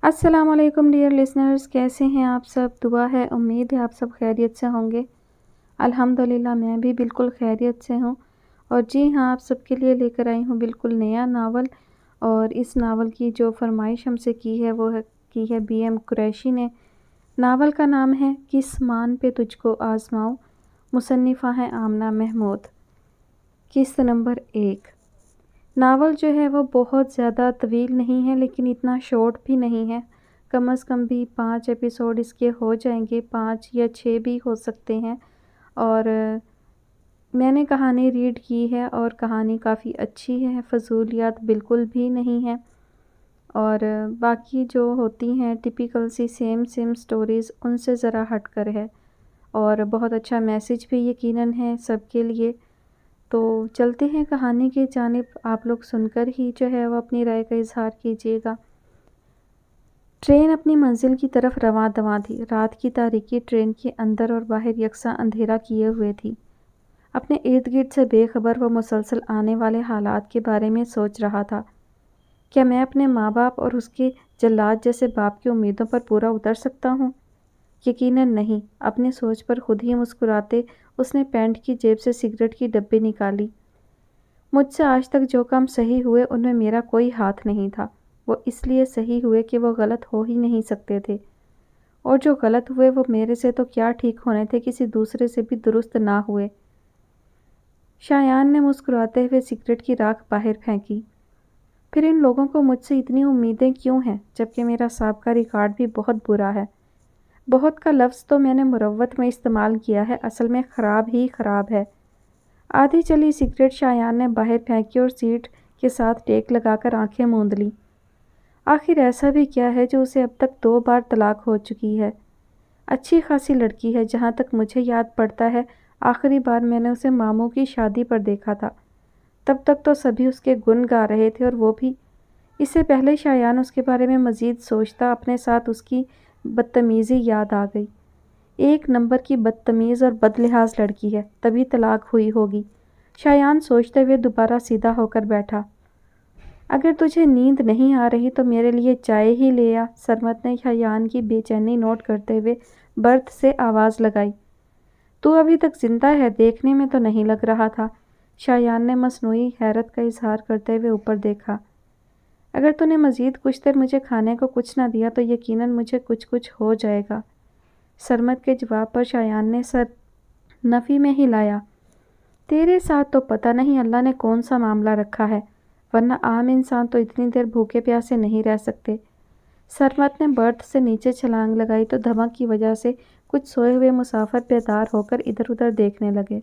السلام علیکم dear listeners, کیسے ہیں آپ سب؟ دعا ہے، امید ہے آپ سب خیریت سے ہوں گے۔ الحمدللہ میں بھی بالکل خیریت سے ہوں، اور جی ہاں، آپ سب کے لیے لے کر آئی ہوں بالکل نیا ناول۔ اور اس ناول کی جو فرمائش ہم سے کی ہے وہ کی ہے بی ایم قریشی نے۔ ناول کا نام ہے کس مان پہ تجھ کو آزماؤں، مصنفہ ہیں آمنہ محمود۔ قسط نمبر 1۔ ناول جو ہے وہ بہت زیادہ طویل نہیں ہے، لیکن اتنا شارٹ بھی نہیں ہے۔ کم از کم بھی 5 ایپیسوڈ اس کے ہو جائیں گے، 5 یا 6 بھی ہو سکتے ہیں۔ اور میں نے کہانی ریڈ کی ہے اور کہانی کافی اچھی ہے، فضولیات بالکل بھی نہیں ہے، اور باقی جو ہوتی ہیں ٹپیکل سی سیم سٹوریز ان سے ذرا ہٹ کر ہے، اور بہت اچھا میسیج بھی یقیناً ہے سب کے لیے۔ تو چلتے ہیں کہانی کی جانب، آپ لوگ سن کر ہی جو ہے وہ اپنی رائے کا اظہار کیجیے گا۔ ٹرین اپنی منزل کی طرف رواں دواں تھی۔ رات کی تاریکی ٹرین کے اندر اور باہر یکساں اندھیرا کیے ہوئے تھی۔ اپنے ارد گرد سے بے خبر وہ مسلسل آنے والے حالات کے بارے میں سوچ رہا تھا۔ کیا میں اپنے ماں باپ اور اس کے جلاد جیسے باپ کی امیدوں پر پورا اتر سکتا ہوں؟ یقیناً نہیں۔ اپنی سوچ پر خود ہی مسکراتے اس نے پینٹ کی جیب سے سگریٹ کی ڈبی نکالی۔ مجھ سے آج تک جو کام صحیح ہوئے ان میں میرا کوئی ہاتھ نہیں تھا۔ وہ اس لیے صحیح ہوئے کہ وہ غلط ہو ہی نہیں سکتے تھے، اور جو غلط ہوئے وہ میرے سے تو کیا ٹھیک ہونے تھے، کسی دوسرے سے بھی درست نہ ہوئے۔ شایان نے مسکراتے ہوئے سگریٹ کی راکھ باہر پھینکی۔ پھر ان لوگوں کو مجھ سے اتنی امیدیں کیوں ہیں، جبکہ میرا سابقہ ریکارڈ بھی بہت برا ہے؟ بہت کا لفظ تو میں نے مروت میں استعمال کیا ہے، اصل میں خراب ہی خراب ہے۔ آدھی چلی سگریٹ شایان نے باہر پھینکی اور سیٹ کے ساتھ ٹیک لگا کر آنکھیں موند لیں۔ آخر ایسا بھی کیا ہے جو اسے اب تک 2 بار طلاق ہو چکی ہے؟ اچھی خاصی لڑکی ہے، جہاں تک مجھے یاد پڑتا ہے آخری بار میں نے اسے ماموں کی شادی پر دیکھا تھا۔ تب تک تو سبھی اس کے گن گا رہے تھے، اور وہ بھی۔ اس سے پہلے شایان اس کے بارے میں مزید سوچتا، اپنے ساتھ اس کی بدتمیزی یاد آ گئی۔ 1 نمبر کی بدتمیز اور بدلحاظ لڑکی ہے، تبھی طلاق ہوئی ہوگی، شایان سوچتے ہوئے دوبارہ سیدھا ہو کر بیٹھا۔ اگر تجھے نیند نہیں آ رہی تو میرے لیے چائے ہی لے آ، سرمت نے شایان کی بے چینی نوٹ کرتے ہوئے برتھ سے آواز لگائی۔ تو ابھی تک زندہ ہے، دیکھنے میں تو نہیں لگ رہا تھا۔ شایان نے مصنوعی حیرت کا اظہار کرتے ہوئے اوپر دیکھا۔ اگر تو نے مزید کچھ دیر مجھے کھانے کو کچھ نہ دیا تو یقیناً مجھے کچھ ہو جائے گا۔ سرمت کے جواب پر شایان نے سر نفی میں ہلایا۔ تیرے ساتھ تو پتہ نہیں اللہ نے کون سا معاملہ رکھا ہے، ورنہ عام انسان تو اتنی دیر بھوکے پیاسے نہیں رہ سکتے۔ سرمت نے برتھ سے نیچے چھلانگ لگائی تو دھمک کی وجہ سے کچھ سوئے ہوئے مسافر بیدار ہو کر ادھر ادھر دیکھنے لگے۔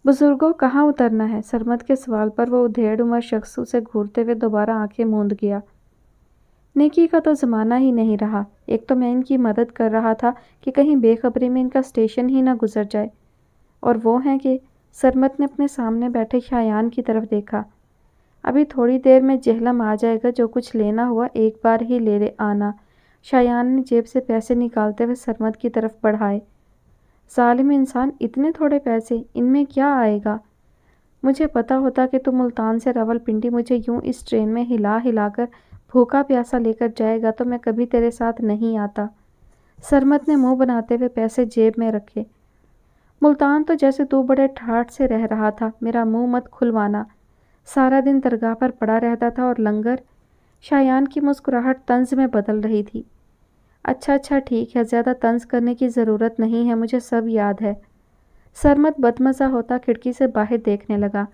بزرگوں کہاں اترنا ہے؟ سرمت کے سوال پر وہ ادھیڑ عمر شخص اسے گھورتے ہوئے دوبارہ آنکھیں موند گیا۔ نیکی کا تو زمانہ ہی نہیں رہا۔ ایک تو میں ان کی مدد کر رہا تھا کہ کہیں بے خبری میں ان کا اسٹیشن ہی نہ گزر جائے، اور وہ ہیں کہ… سرمت نے اپنے سامنے بیٹھے شایان کی طرف دیکھا۔ ابھی تھوڑی دیر میں جہلم آ جائے گا، جو کچھ لینا ہوا ایک بار ہی لے آنا۔ شایان نے جیب سے پیسے نکالتے ہوئے سرمت کی طرف بڑھائے۔ ظالم انسان، اتنے تھوڑے پیسے، ان میں کیا آئے گا؟ مجھے پتا ہوتا کہ تم ملتان سے راولپنڈی مجھے یوں اس ٹرین میں ہلا ہلا کر بھوکا پیاسا لے کر جائے گا تو میں کبھی تیرے ساتھ نہیں آتا۔ سرمت نے منہ بناتے ہوئے پیسے جیب میں رکھے۔ ملتان تو جیسے تو بڑے ٹھاٹھ سے رہ رہا تھا، میرا منہ مت کھلوانا۔ سارا دن درگاہ پر پڑا رہتا تھا اور لنگر… شایان کی مسکراہٹ طنز میں بدل رہی تھی۔ اچھا ٹھیک ہے، زیادہ طنز کرنے کی ضرورت نہیں ہے، مجھے سب یاد ہے۔ سرمت بدمزہ ہوتا کھڑکی سے باہر دیکھنے لگا،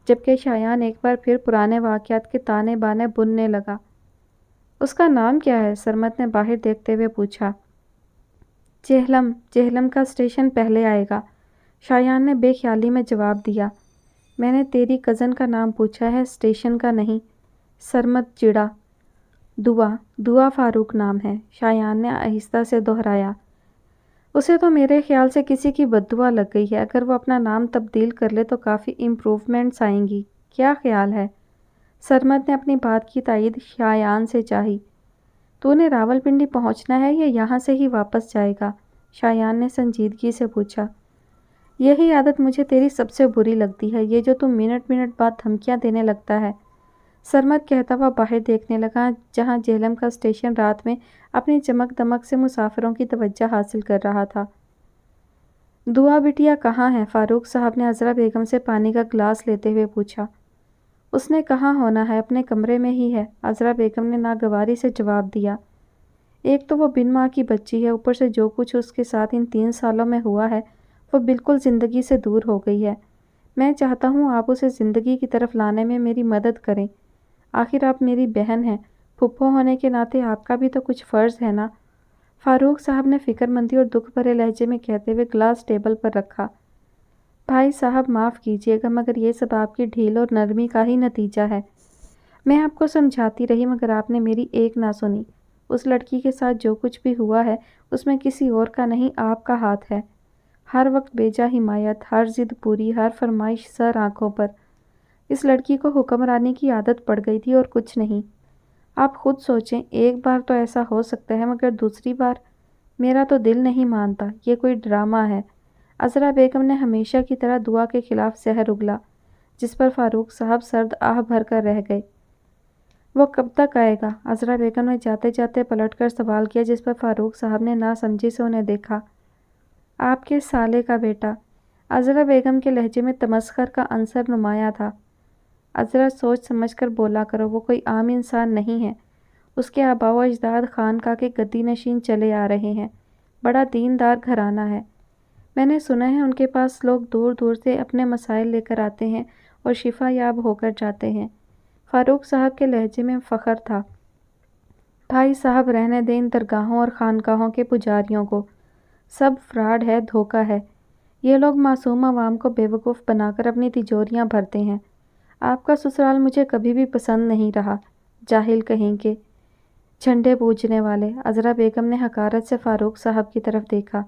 جبکہ شایان ایک بار پھر پرانے واقعات کے تانے بانے بننے لگا۔ اس کا نام کیا ہے؟ سرمت نے باہر دیکھتے ہوئے پوچھا۔ جہلم کا اسٹیشن پہلے آئے گا، شایان نے بے خیالی میں جواب دیا۔ میں نے تیری کزن کا نام پوچھا ہے، اسٹیشن کا نہیں۔ سرمت چڑا۔ دعا فاروق نام ہے، شایان نے آہستہ سے دہرایا۔ اسے تو میرے خیال سے کسی کی بددعا لگ گئی ہے، اگر وہ اپنا نام تبدیل کر لے تو کافی امپروومنٹس آئیں گی۔ کیا خیال ہے؟ سرمت نے اپنی بات کی تائید شایان سے چاہی۔ تو نے راولپنڈی پہنچنا ہے یا یہاں سے ہی واپس جائے گا؟ شایان نے سنجیدگی سے پوچھا۔ یہی عادت مجھے تیری سب سے بری لگتی ہے، یہ جو تم منٹ بعد دھمکیاں دینے لگتا ہے۔ سرمد کہتا ہوا باہر دیکھنے لگا جہاں جہلم کا اسٹیشن رات میں اپنی چمک دمک سے مسافروں کی توجہ حاصل کر رہا تھا۔ دعا بٹیا کہاں ہے؟ فاروق صاحب نے عذرا بیگم سے پانی کا گلاس لیتے ہوئے پوچھا۔ اس نے کہاں ہونا ہے، اپنے کمرے میں ہی ہے، عذرا بیگم نے ناگواری سے جواب دیا۔ ایک تو وہ بن ماں کی بچی ہے، اوپر سے جو کچھ اس کے ساتھ ان 3 سالوں میں ہوا ہے وہ بالکل زندگی سے دور ہو گئی ہے۔ میں چاہتا ہوں آپ اسے زندگی کی طرف لانے میں میری مدد کریں۔ آخر آپ میری بہن ہیں، پھپھو ہونے کے ناطے آپ کا بھی تو کچھ فرض ہے نا۔ فاروق صاحب نے فکر مندی اور دکھ بھرے لہجے میں کہتے ہوئے گلاس ٹیبل پر رکھا۔ بھائی صاحب معاف کیجیے گا مگر یہ سب آپ کی ڈھیل اور نرمی کا ہی نتیجہ ہے۔ میں آپ کو سمجھاتی رہی مگر آپ نے میری ایک نہ سنی۔ اس لڑکی کے ساتھ جو کچھ بھی ہوا ہے اس میں کسی اور کا نہیں آپ کا ہاتھ ہے۔ ہر وقت بیجا حمایت، ہر ضد پوری، ہر فرمائش سر آنکھوں پر۔ اس لڑکی کو حکمرانی کی عادت پڑ گئی تھی اور کچھ نہیں۔ آپ خود سوچیں، ایک بار تو ایسا ہو سکتا ہے مگر دوسری بار؟ میرا تو دل نہیں مانتا، یہ کوئی ڈرامہ ہے۔ عذرا بیگم نے ہمیشہ کی طرح دعا کے خلاف زہر اگلا، جس پر فاروق صاحب سرد آہ بھر کر رہ گئے۔ وہ کب تک آئے گا؟ عذرا بیگم نے جاتے جاتے پلٹ کر سوال کیا، جس پر فاروق صاحب نے ناسمجھی سے انہیں دیکھا۔ آپ کے سالے کا بیٹا۔ عذرا بیگم کے لہجے میں تمسخر کا عنصر نمایاں تھا۔ عذرا سوچ سمجھ کر بولا کرو، وہ کوئی عام انسان نہیں ہے۔ اس کے آباء و اجداد خانقاہ کے گدی نشین چلے آ رہے ہیں، بڑا دیندار گھرانہ ہے۔ میں نے سنا ہے ان کے پاس لوگ دور دور سے اپنے مسائل لے کر آتے ہیں اور شفا یاب ہو کر جاتے ہیں۔ فاروق صاحب کے لہجے میں فخر تھا۔ بھائی صاحب رہنے دیں ان درگاہوں اور خانقاہوں کے پجاریوں کو، سب فراڈ ہے، دھوکہ ہے۔ یہ لوگ معصوم عوام کو بیوقوف بنا کر اپنی تجوریاں بھرتے ہیں۔ آپ کا سسرال مجھے کبھی بھی پسند نہیں رہا، جاہل کہیں کے، جھنڈے پوجنے والے۔ عذرا بیگم نے حقارت سے فاروق صاحب کی طرف دیکھا۔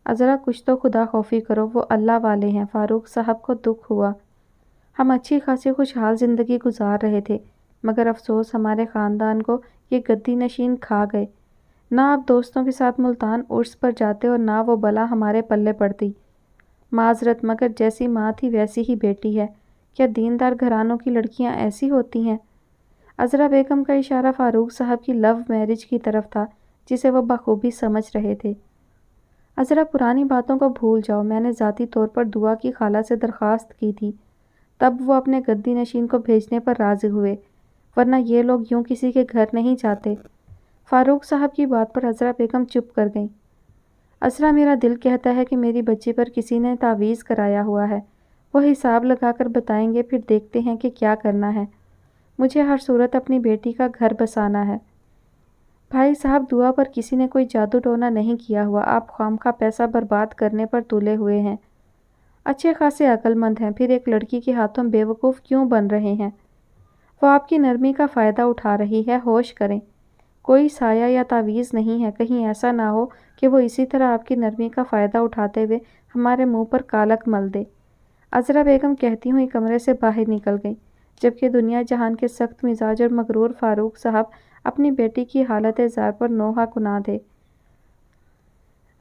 عذرا کچھ تو خدا خوفی کرو، وہ اللہ والے ہیں۔ فاروق صاحب کو دکھ ہوا۔ ہم اچھی خاصی خوشحال زندگی گزار رہے تھے مگر افسوس ہمارے خاندان کو یہ گدی نشین کھا گئے۔ نہ آپ دوستوں کے ساتھ ملتان عرس پر جاتے اور نہ وہ بلا ہمارے پلے پڑتی۔ معذرت مگر جیسی ماں تھی ویسی ہی بیٹی ہے۔ کیا دیندار گھرانوں کی لڑکیاں ایسی ہوتی ہیں؟ عذرا بیگم کا اشارہ فاروق صاحب کی لو میرج کی طرف تھا جسے وہ بخوبی سمجھ رہے تھے۔ عذرا پرانی باتوں کو بھول جاؤ، میں نے ذاتی طور پر دعا کی خالہ سے درخواست کی تھی، تب وہ اپنے گدی نشین کو بھیجنے پر راضی ہوئے، ورنہ یہ لوگ یوں کسی کے گھر نہیں جاتے۔ فاروق صاحب کی بات پر عذرا بیگم چپ کر گئیں۔ عذرا میرا دل کہتا ہے کہ میری بچی پر کسی نے تعویذ کرایا ہوا ہے، وہ حساب لگا کر بتائیں گے، پھر دیکھتے ہیں کہ کیا کرنا ہے۔ مجھے ہر صورت اپنی بیٹی کا گھر بسانا ہے۔ بھائی صاحب دعا پر کسی نے کوئی جادو ٹونا نہیں کیا ہوا، آپ خوامخواہ پیسہ برباد کرنے پر تلے ہوئے ہیں۔ اچھے خاصے عقل مند ہیں، پھر ایک لڑکی کے ہاتھوں بیوقوف کیوں بن رہے ہیں؟ وہ آپ کی نرمی کا فائدہ اٹھا رہی ہے، ہوش کریں۔ کوئی سایہ یا تعویذ نہیں ہے، کہیں ایسا نہ ہو کہ وہ اسی طرح آپ کی نرمی کا فائدہ اٹھاتے ہوئے ہمارے منہ پر کالک مل دے۔ عذرا بیگم کہتی ہوئی کمرے سے باہر نکل گئی، جبکہ دنیا جہان کے سخت مزاج اور مغرور فاروق صاحب اپنی بیٹی کی حالت زار پر نوحہ کناں تھے۔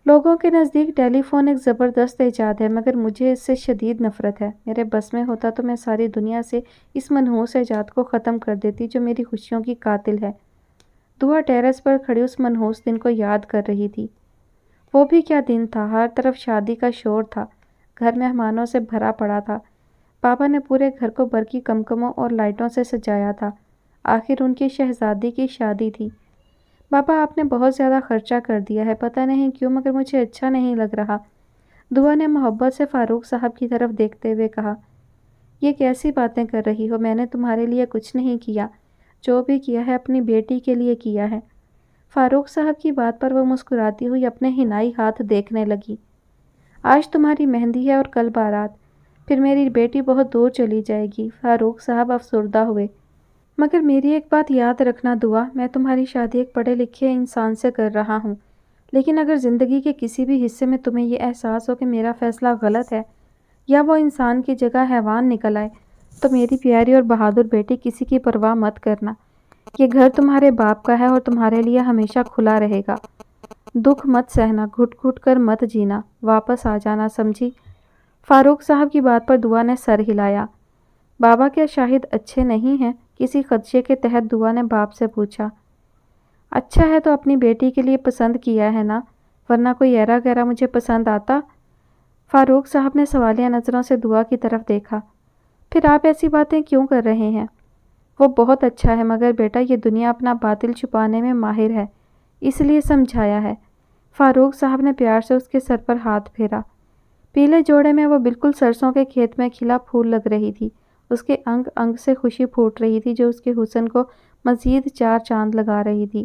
لوگوں کے نزدیک ٹیلی فون ایک زبردست ایجاد ہے مگر مجھے اس سے شدید نفرت ہے۔ میرے بس میں ہوتا تو میں ساری دنیا سے اس منحوس ایجاد کو ختم کر دیتی جو میری خوشیوں کی قاتل ہے۔ دعا ٹیرس پر کھڑی اس منحوس دن کو یاد کر رہی تھی۔ وہ بھی کیا دن تھا، ہر طرف شادی کا شور تھا، گھر مہمانوں سے بھرا پڑا تھا۔ بابا نے پورے گھر کو برقی کمکموں اور لائٹوں سے سجایا تھا، آخر ان کی شہزادی کی شادی تھی۔ بابا آپ نے بہت زیادہ خرچہ کر دیا ہے، پتہ نہیں کیوں مگر مجھے اچھا نہیں لگ رہا۔ دعا نے محبت سے فاروق صاحب کی طرف دیکھتے ہوئے کہا، یہ کیسی باتیں کر رہی ہو، میں نے تمہارے لیے کچھ نہیں کیا، جو بھی کیا ہے اپنی بیٹی کے لیے کیا ہے۔ فاروق صاحب کی بات پر وہ مسکراتی ہوئی اپنے حنائی ہاتھ دیکھنے لگی۔ آج تمہاری مہندی ہے اور کل بارات، پھر میری بیٹی بہت دور چلی جائے گی۔ فاروق صاحب افسردہ ہوئے۔ مگر میری ایک بات یاد رکھنا دعا، میں تمہاری شادی ایک پڑھے لکھے انسان سے کر رہا ہوں، لیکن اگر زندگی کے کسی بھی حصے میں تمہیں یہ احساس ہو کہ میرا فیصلہ غلط ہے یا وہ انسان کی جگہ حیوان نکل آئے تو میری پیاری اور بہادر بیٹی کسی کی پرواہ مت کرنا۔ یہ گھر تمہارے باپ کا ہے اور تمہارے لیے ہمیشہ کھلا رہے گا۔ دکھ مت سہنا، گھٹ گھٹ کر مت جینا، واپس آ جانا، سمجھی؟ فاروق صاحب کی بات پر دعا نے سر ہلایا۔ بابا کیا شاہد اچھے نہیں ہیں؟ کسی خدشے کے تحت دعا نے باپ سے پوچھا۔ اچھا ہے تو اپنی بیٹی کے لیے پسند کیا ہے نا، ورنہ کوئی ایرا گیرا مجھے پسند آتا؟ فاروق صاحب نے سوالیہ نظروں سے دعا کی طرف دیکھا۔ پھر آپ ایسی باتیں کیوں کر رہے ہیں؟ وہ بہت اچھا ہے، مگر بیٹا یہ دنیا اپنا باطل چھپانے میں ماہر ہے، اس لیے سمجھایا ہے۔ فاروق صاحب نے پیار سے اس کے سر پر ہاتھ پھیرا۔ پیلے جوڑے میں وہ بالکل سرسوں کے کھیت میں کھلا پھول لگ رہی تھی۔ اس کے انگ انگ سے خوشی پھوٹ رہی تھی جو اس کے حسن کو مزید چار چاند لگا رہی تھی۔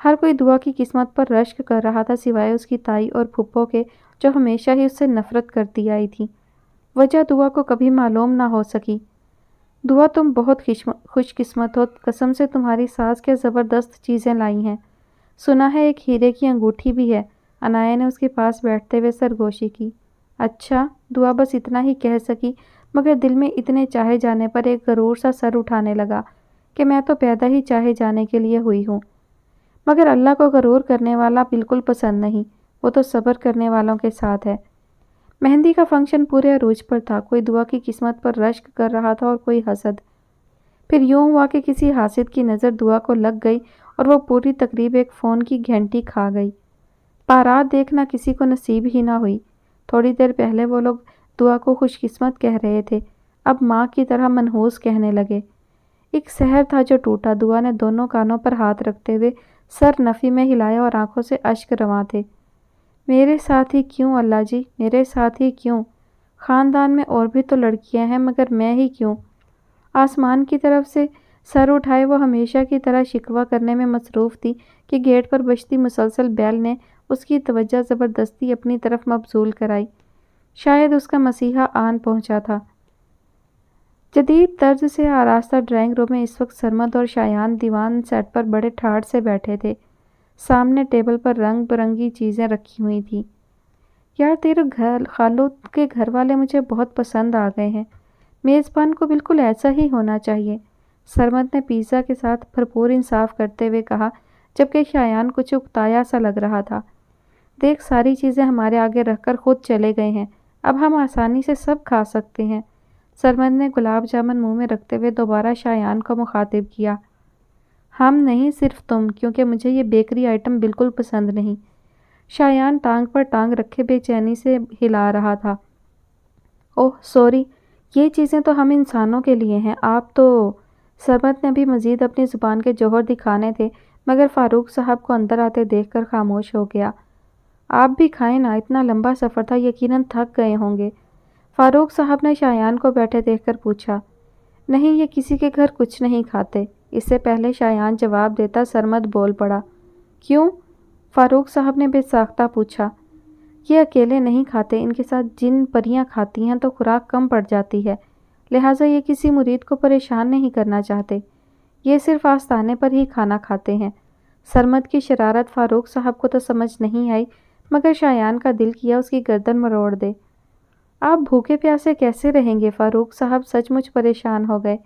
ہر کوئی دعا کی قسمت پر رشک کر رہا تھا سوائے اس کی تائی اور پھپھو کے، جو ہمیشہ ہی اس سے نفرت کرتی آئی تھی۔ وجہ دعا کو کبھی معلوم نہ ہو سکی۔ دعا تم بہت خوش قسمت ہو، قسم سے تمہاری ساس کیا زبردست چیزیں لائی ہیں۔ سنا ہے ایک ہیرے کی انگوٹھی بھی ہے۔ عنایہ نے اس کے پاس بیٹھتے ہوئے سرگوشی کی۔ اچھا، دعا بس اتنا ہی کہہ سکی، مگر دل میں اتنے چاہے جانے پر ایک غرور سا سر اٹھانے لگا کہ میں تو پیدا ہی چاہے جانے کے لیے ہوئی ہوں۔ مگر اللہ کو غرور کرنے والا بالکل پسند نہیں، وہ تو صبر کرنے والوں کے ساتھ ہے۔ مہندی کا فنکشن پورے عروج پر تھا، کوئی دعا کی قسمت پر رشک کر رہا تھا اور کوئی حسد۔ پھر یوں ہوا کہ کسی حاسد کی نظر دعا کو لگ گئی اور وہ پوری تقریب ایک فون کی گھنٹی کھا گئی۔ بارات دیکھنا کسی کو نصیب ہی نہ ہوئی۔ تھوڑی دیر پہلے وہ لوگ دعا کو خوش قسمت کہہ رہے تھے، اب ماں کی طرح منحوس کہنے لگے۔ ایک سحر تھا جو ٹوٹا۔ دعا نے دونوں کانوں پر ہاتھ رکھتے ہوئے سر نفی میں ہلایا اور آنکھوں سے اشک رواں تھے۔ میرے ساتھ ہی کیوں اللہ جی، میرے ساتھ ہی کیوں؟ خاندان میں اور بھی تو لڑکیاں ہیں، مگر میں ہی کیوں؟ آسمان کی طرف سے سر اٹھائے وہ ہمیشہ کی طرح شکوہ کرنے میں مصروف تھی کہ گیٹ پر بجتی مسلسل بیل نے اس کی توجہ زبردستی اپنی طرف مبذول کرائی۔ شاید اس کا مسیحا آن پہنچا تھا۔ جدید طرز سے آراستہ ڈرائنگ روم میں اس وقت سرمد اور شایان دیوان سیٹ پر بڑے ٹھاٹھ سے بیٹھے تھے۔ سامنے ٹیبل پر رنگ برنگی چیزیں رکھی ہوئی تھیں۔ یار تیرے خالو کے گھر والے مجھے بہت پسند آ گئے ہیں، میزبان کو بالکل ایسا ہی ہونا چاہیے، سرمد نے پیزا کے ساتھ بھرپور انصاف کرتے ہوئے کہا، جبکہ شایان کچھ اکتایا سا لگ رہا تھا۔ دیکھ ساری چیزیں ہمارے آگے رکھ کر خود چلے گئے ہیں، اب ہم آسانی سے سب کھا سکتے ہیں۔ سرمد نے گلاب جامن منہ میں رکھتے ہوئے دوبارہ شایان کو مخاطب کیا۔ ہم نہیں، صرف تم، کیونکہ مجھے یہ بیکری آئٹم بالکل پسند نہیں۔ شایان ٹانگ پر ٹانگ رکھے بے چینی سے ہلا رہا تھا۔ اوہ سوری، یہ چیزیں تو ہم انسانوں کے لیے ہیں، آپ تو… سرمد نے بھی مزید اپنی زبان کے جوہر دکھانے تھے، مگر فاروق صاحب کو اندر آتے دیکھ کر خاموش ہو گیا۔ آپ بھی کھائیں نا، اتنا لمبا سفر تھا، یقیناً تھک گئے ہوں گے۔ فاروق صاحب نے شایان کو بیٹھے دیکھ کر پوچھا۔ نہیں، یہ کسی کے گھر کچھ نہیں کھاتے۔ اس سے پہلے شایان جواب دیتا سرمد بول پڑا۔ کیوں؟ فاروق صاحب نے بے ساختہ پوچھا۔ یہ اکیلے نہیں کھاتے، ان کے ساتھ جن پریاں کھاتی ہیں تو خوراک کم پڑ جاتی ہے، لہٰذا یہ کسی مرید کو پریشان نہیں کرنا چاہتے، یہ صرف آستانے پر ہی کھانا کھاتے ہیں۔ سرمد کی شرارت فاروق صاحب کو تو سمجھ نہیں آئی، مگر شایان کا دل کیا اس کی گردن مروڑ دے۔ آپ بھوکے پیاسے کیسے رہیں گے؟ فاروق صاحب سچ مچ پریشان ہو گئے۔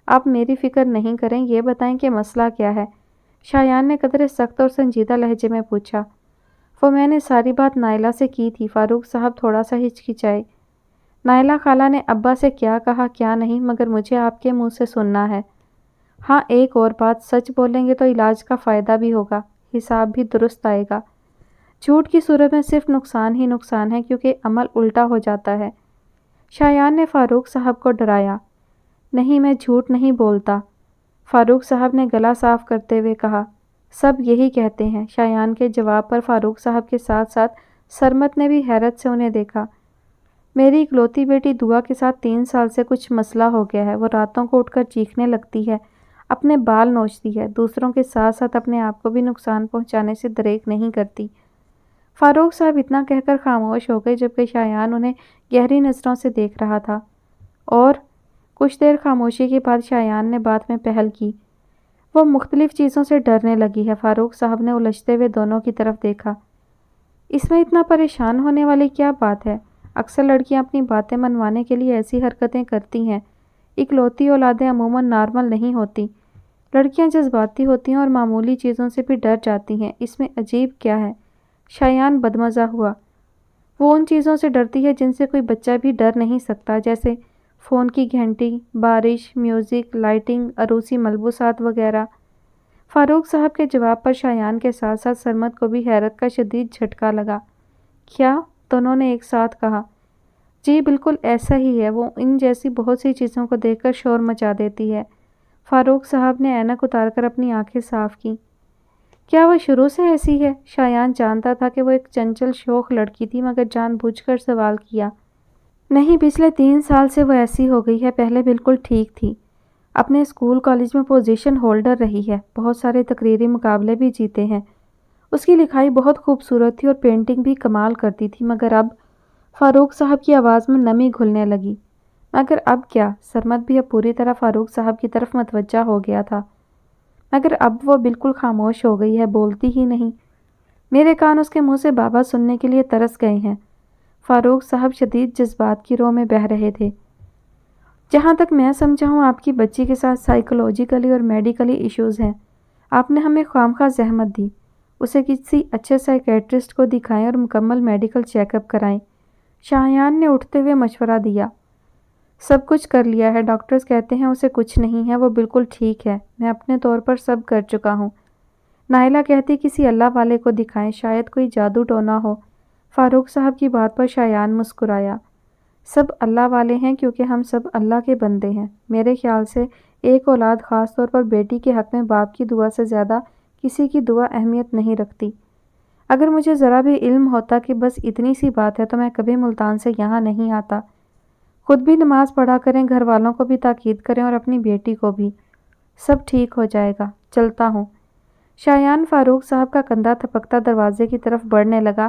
آپ میری فکر نہیں کریں، یہ بتائیں کہ مسئلہ کیا ہے؟ شایان نے قدرے سخت اور سنجیدہ لہجے میں پوچھا۔ وہ میں نے ساری بات نائلہ سے کی تھی۔ فاروق صاحب تھوڑا سا ہچکچائے۔ نائلہ خالہ نے ابا سے کیا کہا کیا نہیں، مگر مجھے آپ کے منہ سے سننا ہے۔ ہاں ایک اور بات، سچ بولیں گے تو علاج کا فائدہ بھی ہوگا، حساب بھی درست آئے گا۔ جھوٹ کی صورت میں صرف نقصان ہی نقصان ہے، کیونکہ عمل الٹا ہو جاتا ہے۔ شایان نے فاروق صاحب کو ڈرایا۔ نہیں، میں جھوٹ نہیں بولتا، فاروق صاحب نے گلا صاف کرتے ہوئے کہا۔ سب یہی کہتے ہیں۔ شایان کے جواب پر فاروق صاحب کے ساتھ ساتھ سرمد نے بھی حیرت سے انہیں دیکھا۔ میری اکلوتی بیٹی دعا کے ساتھ 3 سال سے کچھ مسئلہ ہو گیا ہے، وہ راتوں کو اٹھ کر چیخنے لگتی ہے، اپنے بال نوچتی ہے، دوسروں کے ساتھ ساتھ اپنے آپ کو بھی نقصان پہنچانے سے دریغ نہیں کرتی۔ فاروق صاحب اتنا کہہ کر خاموش ہو گئے، جبکہ شایان انہیں گہری نظروں سے دیکھ رہا تھا۔ اور کچھ دیر خاموشی کے بعد شایان نے بات میں پہل کی۔ وہ مختلف چیزوں سے ڈرنے لگی ہے۔ فاروق صاحب نے الجھتے ہوئے دونوں کی طرف دیکھا۔ اس میں اتنا پریشان ہونے والی کیا بات ہے؟ اکثر لڑکیاں اپنی باتیں منوانے کے لیے ایسی حرکتیں کرتی ہیں۔ اکلوتی اولادیں عموماً نارمل نہیں ہوتی۔ لڑکیاں جذباتی ہوتی ہیں اور معمولی چیزوں سے بھی ڈر جاتی ہیں، اس میں عجیب کیا ہے؟ شایان بدمزہ ہوا۔ وہ ان چیزوں سے ڈرتی ہے جن سے کوئی بچہ بھی ڈر نہیں سکتا، جیسے فون کی گھنٹی، بارش، میوزک، لائٹنگ، عروسی ملبوسات وغیرہ۔ فاروق صاحب کے جواب پر شایان کے ساتھ ساتھ سرمد کو بھی حیرت کا شدید جھٹکا لگا۔ کیا؟ دونوں نے ایک ساتھ کہا۔ جی بالکل ایسا ہی ہے، وہ ان جیسی بہت سی چیزوں کو دیکھ کر شور مچا دیتی ہے۔ فاروق صاحب نے اینک اتار کر اپنی آنکھیں صاف کیں۔ کیا وہ شروع سے ایسی ہے؟ شایان جانتا تھا کہ وہ ایک چنچل شوخ لڑکی تھی، مگر جان بوجھ کر سوال کیا۔ نہیں، پچھلے 3 سال سے وہ ایسی ہو گئی ہے، پہلے بالکل ٹھیک تھی۔ اپنے اسکول کالج میں پوزیشن ہولڈر رہی ہے، بہت سارے تقریری مقابلے بھی جیتے ہیں۔ اس کی لکھائی بہت خوبصورت تھی اور پینٹنگ بھی کمال کرتی تھی، مگر اب… فاروق صاحب کی آواز میں نمی گھلنے لگی۔ مگر اب کیا؟ سرمد بھی اب پوری طرح فاروق صاحب کی طرف متوجہ ہو گیا تھا۔ مگر اب وہ بالکل خاموش ہو گئی ہے، بولتی ہی نہیں۔ میرے کان اس کے منہ سے بابا سننے کے لیے ترس گئے ہیں۔ فاروق صاحب شدید جذبات کی رو میں بہہ رہے تھے۔ جہاں تک میں سمجھا ہوں آپ کی بچی کے ساتھ سائیکولوجیکلی اور میڈیکلی ایشوز ہیں۔ آپ نے ہمیں خواہ زحمت دی۔ اسے کسی اچھے سائیکیٹرسٹ کو دکھائیں اور مکمل میڈیکل چیک اپ کرائیں۔ شایان نے اٹھتے ہوئے مشورہ دیا۔ سب کچھ کر لیا ہے، ڈاکٹرز کہتے ہیں اسے کچھ نہیں ہے، وہ بالکل ٹھیک ہے۔ میں اپنے طور پر سب کر چکا ہوں۔ نائلہ کہتی کسی اللہ والے کو دکھائیں، شاید کوئی جادو ٹونا ہو۔ فاروق صاحب کی بات پر شایان مسکرایا۔ سب اللہ والے ہیں کیونکہ ہم سب اللہ کے بندے ہیں۔ میرے خیال سے ایک اولاد، خاص طور پر بیٹی کے حق میں باپ کی دعا سے زیادہ کسی کی دعا اہمیت نہیں رکھتی۔ اگر مجھے ذرا بھی علم ہوتا کہ بس اتنی سی بات ہے تو میں کبھی ملتان سے یہاں نہیں آتا۔ خود بھی نماز پڑھا کریں، گھر والوں کو بھی تاکید کریں اور اپنی بیٹی کو بھی۔ سب ٹھیک ہو جائے گا، چلتا ہوں۔ شایان فاروق صاحب کا کندھا تھپکتا دروازے کی طرف بڑھنے لگا،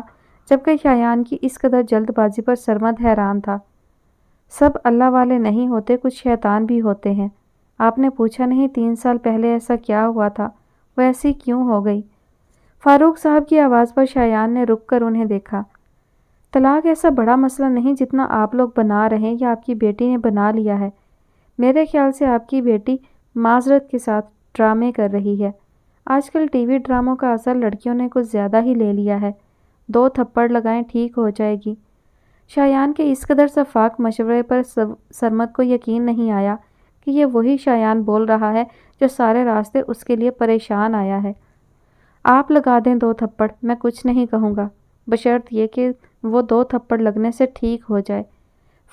جبکہ شایان کی اس قدر جلد بازی پر سرمد حیران تھا۔ سب اللہ والے نہیں ہوتے، کچھ شیطان بھی ہوتے ہیں۔ آپ نے پوچھا نہیں 3 سال پہلے ایسا کیا ہوا تھا؟ وہ ایسی کیوں ہو گئی؟ فاروق صاحب کی آواز پر شایان نے رک کر انہیں دیکھا۔ طلاق ایسا بڑا مسئلہ نہیں جتنا آپ لوگ بنا رہے ہیں یا آپ کی بیٹی نے بنا لیا ہے۔ میرے خیال سے آپ کی بیٹی معذرت کے ساتھ ڈرامے کر رہی ہے۔ آج کل ٹی وی ڈراموں کا اثر لڑکیوں نے کچھ زیادہ ہی لے لیا ہے۔ 2 تھپڑ لگائیں، ٹھیک ہو جائے گی۔ شایان کے اس قدر شفاف مشورے پر سرمد کو یقین نہیں آیا کہ یہ وہی شایان بول رہا ہے جو سارے راستے اس کے لیے پریشان آیا ہے۔ آپ لگا دیں 2 تھپڑ، میں کچھ نہیں کہوں گا، بشرط یہ کہ وہ 2 تھپڑ لگنے سے ٹھیک ہو جائے۔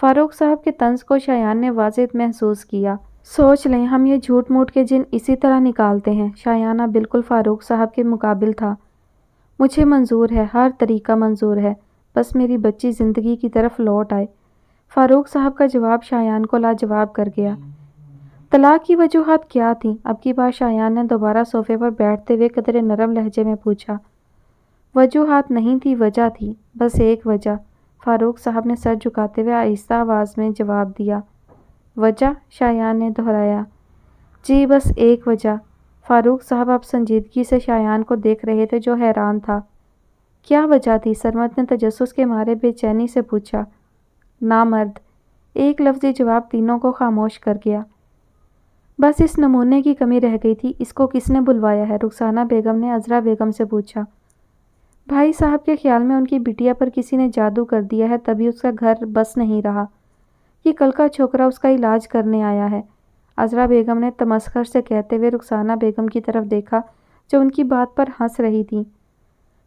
فاروق صاحب کے طنز کو شایان نے واضح محسوس کیا۔ سوچ لیں، ہم یہ جھوٹ موٹ کے جن اسی طرح نکالتے ہیں۔ شایانہ بالکل فاروق صاحب کے مقابل تھا۔ مجھے منظور ہے، ہر طریقہ منظور ہے، بس میری بچی زندگی کی طرف لوٹ آئے۔ فاروق صاحب کا جواب شایان کو لاجواب کر گیا۔ طلاق کی وجوہات کیا تھیں؟ اب کی بار شایان نے دوبارہ صوفے پر بیٹھتے ہوئے قدرے نرم لہجے میں پوچھا۔ وجوہات نہیں تھی، وجہ تھی، بس ایک وجہ۔ فاروق صاحب نے سر جھکاتے ہوئے آہستہ آواز میں جواب دیا۔ وجہ؟ شایان نے دہرایا۔ جی بس ایک وجہ۔ فاروق صاحب اب سنجیدگی سے شایان کو دیکھ رہے تھے جو حیران تھا۔ کیا وجہ تھی؟ سرمد نے تجسس کے مارے بے چینی سے پوچھا۔ نامرد۔ ایک لفظی جواب تینوں کو خاموش کر گیا۔ بس اس نمونے کی کمی رہ گئی تھی، اس کو کس نے بلوایا ہے؟ رخسانہ بیگم نے عذرا بیگم سے پوچھا۔ بھائی صاحب کے خیال میں ان کی بٹیا پر کسی نے جادو کر دیا ہے، تبھی اس کا گھر بس نہیں رہا۔ یہ کل کا چھوکرا اس کا علاج کرنے آیا ہے۔ عذرا بیگم نے تمسخر سے کہتے ہوئے رخسانہ بیگم کی طرف دیکھا جو ان کی بات پر ہنس رہی تھی۔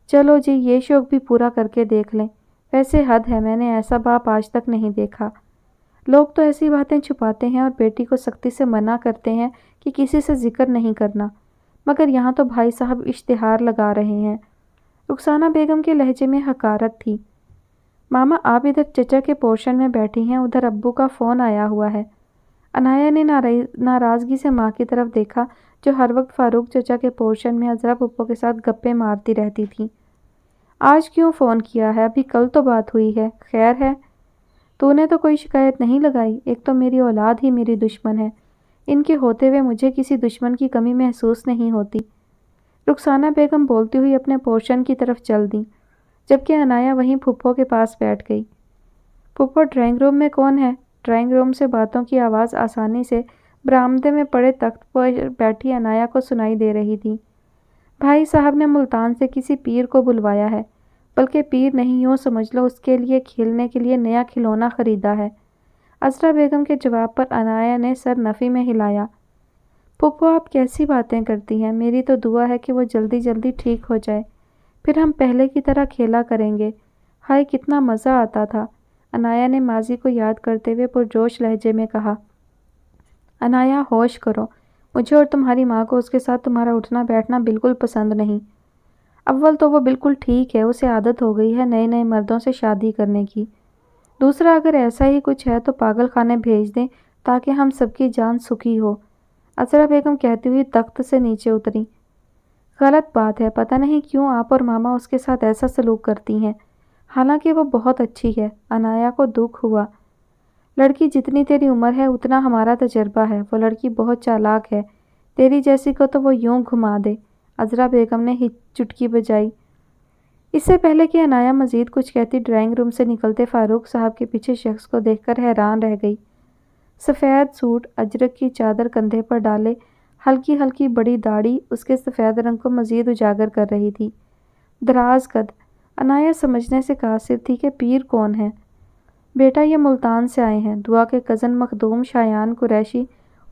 چلو جی، یہ شوق بھی پورا کر کے دیکھ لیں۔ ویسے حد ہے، میں نے ایسا باپ آج تک نہیں دیکھا۔ لوگ تو ایسی باتیں چھپاتے ہیں اور بیٹی کو سختی سے منع کرتے ہیں کہ کسی سے ذکر نہیں کرنا، مگر یہاں تو بھائی صاحب اشتہار لگا رہے ہیں۔ رخسانہ بیگم کے لہجے میں حقارت تھی۔ ماما آپ ادھر چچا کے پورشن میں بیٹھی ہیں، ادھر ابو کا فون آیا ہوا ہے۔ عنایہ نے ناراضگی سے ماں کی طرف دیکھا جو ہر وقت فاروق چچا کے پورشن میں عذرا پھپھو کے ساتھ گپیں مارتی رہتی تھی۔ آج کیوں فون کیا ہے؟ ابھی کل تو بات ہوئی ہے، خیر ہے؟ تو نے تو کوئی شکایت نہیں لگائی۔ ایک تو میری اولاد ہی میری دشمن ہے، ان کے ہوتے ہوئے مجھے کسی دشمن کی کمی محسوس نہیں ہوتی۔ رخسانہ بیگم بولتی ہوئی اپنے پورشن کی طرف چل دیں، جبکہ عنایہ وہیں پھپھو کے پاس بیٹھ گئی۔ پھپھو ڈرائنگ روم میں کون ہے؟ ڈرائنگ روم سے باتوں کی آواز آسانی سے برآمدے میں پڑے تخت پر بیٹھی عنایہ کو سنائی دے رہی تھی۔ بھائی صاحب نے ملتان سے کسی پیر کو بلوایا ہے، بلکہ پیر نہیں، یوں سمجھ لو اس کے لیے کھیلنے کے لیے نیا کھلونا خریدا ہے۔ عذرا بیگم کے جواب پر عنایا نے سر نفی میں ہلایا۔ پھپھو آپ کیسی باتیں کرتی ہیں، میری تو دعا ہے کہ وہ جلدی جلدی ٹھیک ہو جائے، پھر ہم پہلے کی طرح کھیلا کریں گے۔ ہائے کتنا مزہ آتا تھا، عنایا نے ماضی کو یاد کرتے ہوئے پرجوش لہجے میں کہا۔ عنایا ہوش کرو، مجھے اور تمہاری ماں کو اس کے ساتھ تمہارا اٹھنا بیٹھنا بالکل پسند نہیں۔ اول تو وہ بالکل ٹھیک ہے، اسے عادت ہو گئی ہے نئے نئے مردوں سے شادی کرنے کی۔ دوسرا اگر ایسا ہی کچھ ہے تو پاگل خانے بھیج دیں تاکہ ہم سب کی جان سکھی ہو، عذرا بیگم کہتی ہوئی تخت سے نیچے اتری۔ غلط بات ہے، پتہ نہیں کیوں آپ اور ماما اس کے ساتھ ایسا سلوک کرتی ہیں، حالانکہ وہ بہت اچھی ہے۔ عنایا کو دکھ ہوا۔ لڑکی جتنی تیری عمر ہے اتنا ہمارا تجربہ ہے، وہ لڑکی بہت چالاک ہے، تیری جیسی کو تو وہ یوں گھما دے، عذرا بیگم نے چٹکی بجائی۔ اس سے پہلے کہ عنایا مزید کچھ کہتی ڈرائنگ روم سے نکلتے فاروق صاحب کے پیچھے شخص کو دیکھ کر حیران رہ گئی۔ سفید سوٹ، اجرک کی چادر کندھے پر ڈالے، ہلکی ہلکی بڑی داڑھی اس کے سفید رنگ کو مزید اجاگر کر رہی تھی۔ دراز قد، عنایا سمجھنے سے قاصر تھی کہ پیر کون ہے۔ بیٹا یہ ملتان سے آئے ہیں، دعا کے کزن مخدوم شایان قریشی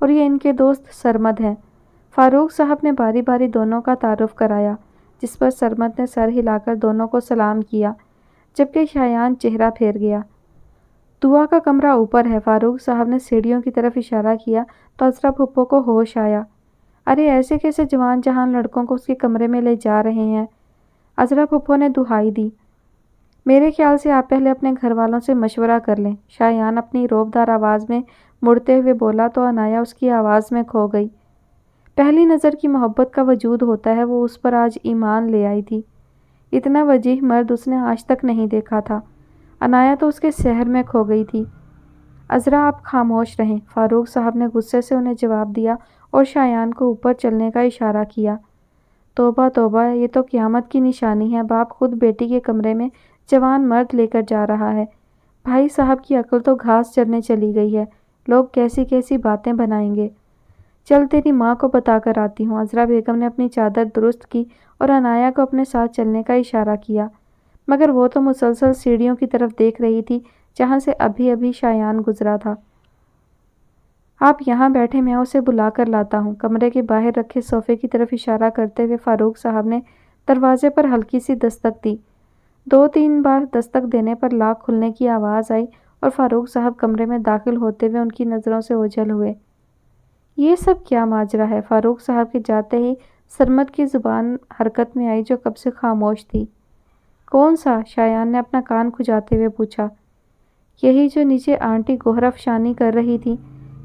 اور یہ ان کے دوست سرمد ہیں۔ فاروق صاحب نے باری باری دونوں کا تعارف کرایا، جس پر سرمد نے سر ہلا کر دونوں کو سلام کیا، جبکہ شایان چہرہ پھیر گیا۔ دعا کا کمرہ اوپر ہے، فاروق صاحب نے سیڑھیوں کی طرف اشارہ کیا تو عذرا پھپھو کو ہوش آیا۔ ارے ایسے کیسے جوان جہان لڑکوں کو اس کے کمرے میں لے جا رہے ہیں؟ عذرا پھپھو نے دہائی دی۔ میرے خیال سے آپ پہلے اپنے گھر والوں سے مشورہ کر لیں، شایان اپنی روبدار آواز میں مڑتے ہوئے بولا تو عنایا اس کی آواز میں کھو گئی۔ پہلی نظر کی محبت کا وجود ہوتا ہے، وہ اس پر آج ایمان لے آئی تھی۔ اتنا وجیح مرد اس نے آج تک نہیں دیکھا تھا۔ عنایا تو اس کے سحر میں کھو گئی تھی۔ عذرا آپ خاموش رہیں، فاروق صاحب نے غصے سے انہیں جواب دیا اور شایان کو اوپر چلنے کا اشارہ کیا۔ توبہ توبہ، یہ تو قیامت کی نشانی ہے، باپ خود بیٹی کے کمرے میں جوان مرد لے کر جا رہا ہے۔ بھائی صاحب کی عقل تو گھاس چرنے چلی گئی ہے، لوگ کیسی کیسی باتیں بنائیں گے۔ چل تیری ماں کو بتا کر آتی ہوں، عذرا بیگم نے اپنی چادر درست کی اور عنایا کو اپنے ساتھ چلنے کا اشارہ کیا، مگر وہ تو مسلسل سیڑھیوں کی طرف دیکھ رہی تھی جہاں سے ابھی ابھی شایان گزرا تھا۔ آپ یہاں بیٹھے، میں اسے بلا کر لاتا ہوں، کمرے کے باہر رکھے صوفے کی طرف اشارہ کرتے ہوئے فاروق صاحب نے دروازے پر ہلکی سی دستک دی۔ 2-3 بار دستک دینے پر لاک کھلنے کی آواز آئی اور فاروق صاحب کمرے میں داخل ہوتے ہوئے ان کی نظروں سے اوجھل ہوئے۔ یہ سب کیا ماجرا ہے؟ فاروق صاحب کے جاتے ہی سرمد کی زبان حرکت میں آئی جو کب سے خاموش تھی۔ کون سا؟ شایان نے اپنا کان کھجاتے ہوئے پوچھا۔ یہی جو نیچے آنٹی گوہر افشانی کر رہی تھی،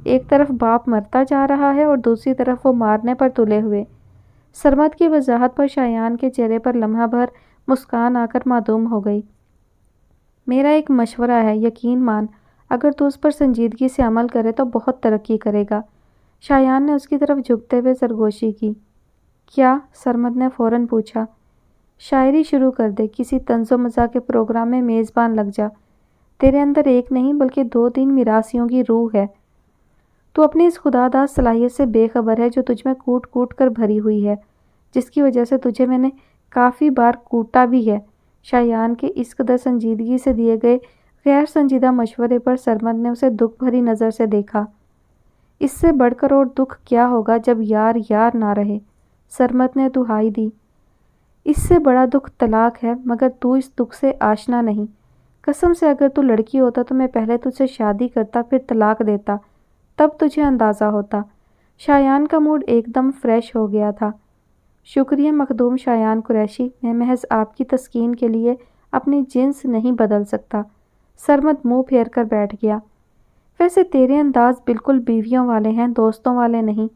ایک طرف باپ مرتا جا رہا ہے اور دوسری طرف وہ مارنے پر تلے ہوئے۔ سرمد کی وضاحت پر شایان کے چہرے پر لمحہ بھر مسکان آ کر معدوم ہو گئی۔ میرا ایک مشورہ ہے، یقین مان، اگر تو اس پر سنجیدگی سے عمل کرے تو بہت ترقی کرے گا۔ شایان نے اس کی طرف جھکتے ہوئے سرگوشی کی۔ کیا؟ سرمد نے فوراً پوچھا۔ شاعری شروع کر دے، کسی طنز و مزاح کے پروگرام میں میزبان لگ جا، تیرے اندر ایک نہیں بلکہ 2-3 میراثیوں کی روح ہے۔ تو اپنی اس خداداد صلاحیت سے بے خبر ہے جو تجھ میں کوٹ کوٹ کر بھری ہوئی ہے، جس کی وجہ سے تجھے میں نے کافی بار کوٹا بھی ہے۔ شایان کے اس قدر سنجیدگی سے دیے گئے غیر سنجیدہ مشورے پر سرمد نے اسے دکھ بھری نظر سے دیکھا۔ اس سے بڑھ کر اور دکھ کیا ہوگا جب یار یار نہ رہے، سرمد نے دہائی دی۔ اس سے بڑا دکھ طلاق ہے، مگر تو اس دکھ سے آشنا نہیں۔ قسم سے اگر تو لڑکی ہوتا تو میں پہلے تجھ سے شادی کرتا پھر طلاق دیتا، تب تجھے اندازہ ہوتا۔ شایان کا موڈ ایک دم فریش ہو گیا تھا۔ شکریہ مخدوم شایان قریشی، میں محض آپ کی تسکین کے لیے اپنی جنس نہیں بدل سکتا۔ سرمد منہ پھیر کر بیٹھ گیا۔ ویسے تیرے انداز بالکل بیویوں والے ہیں، دوستوں والے نہیں۔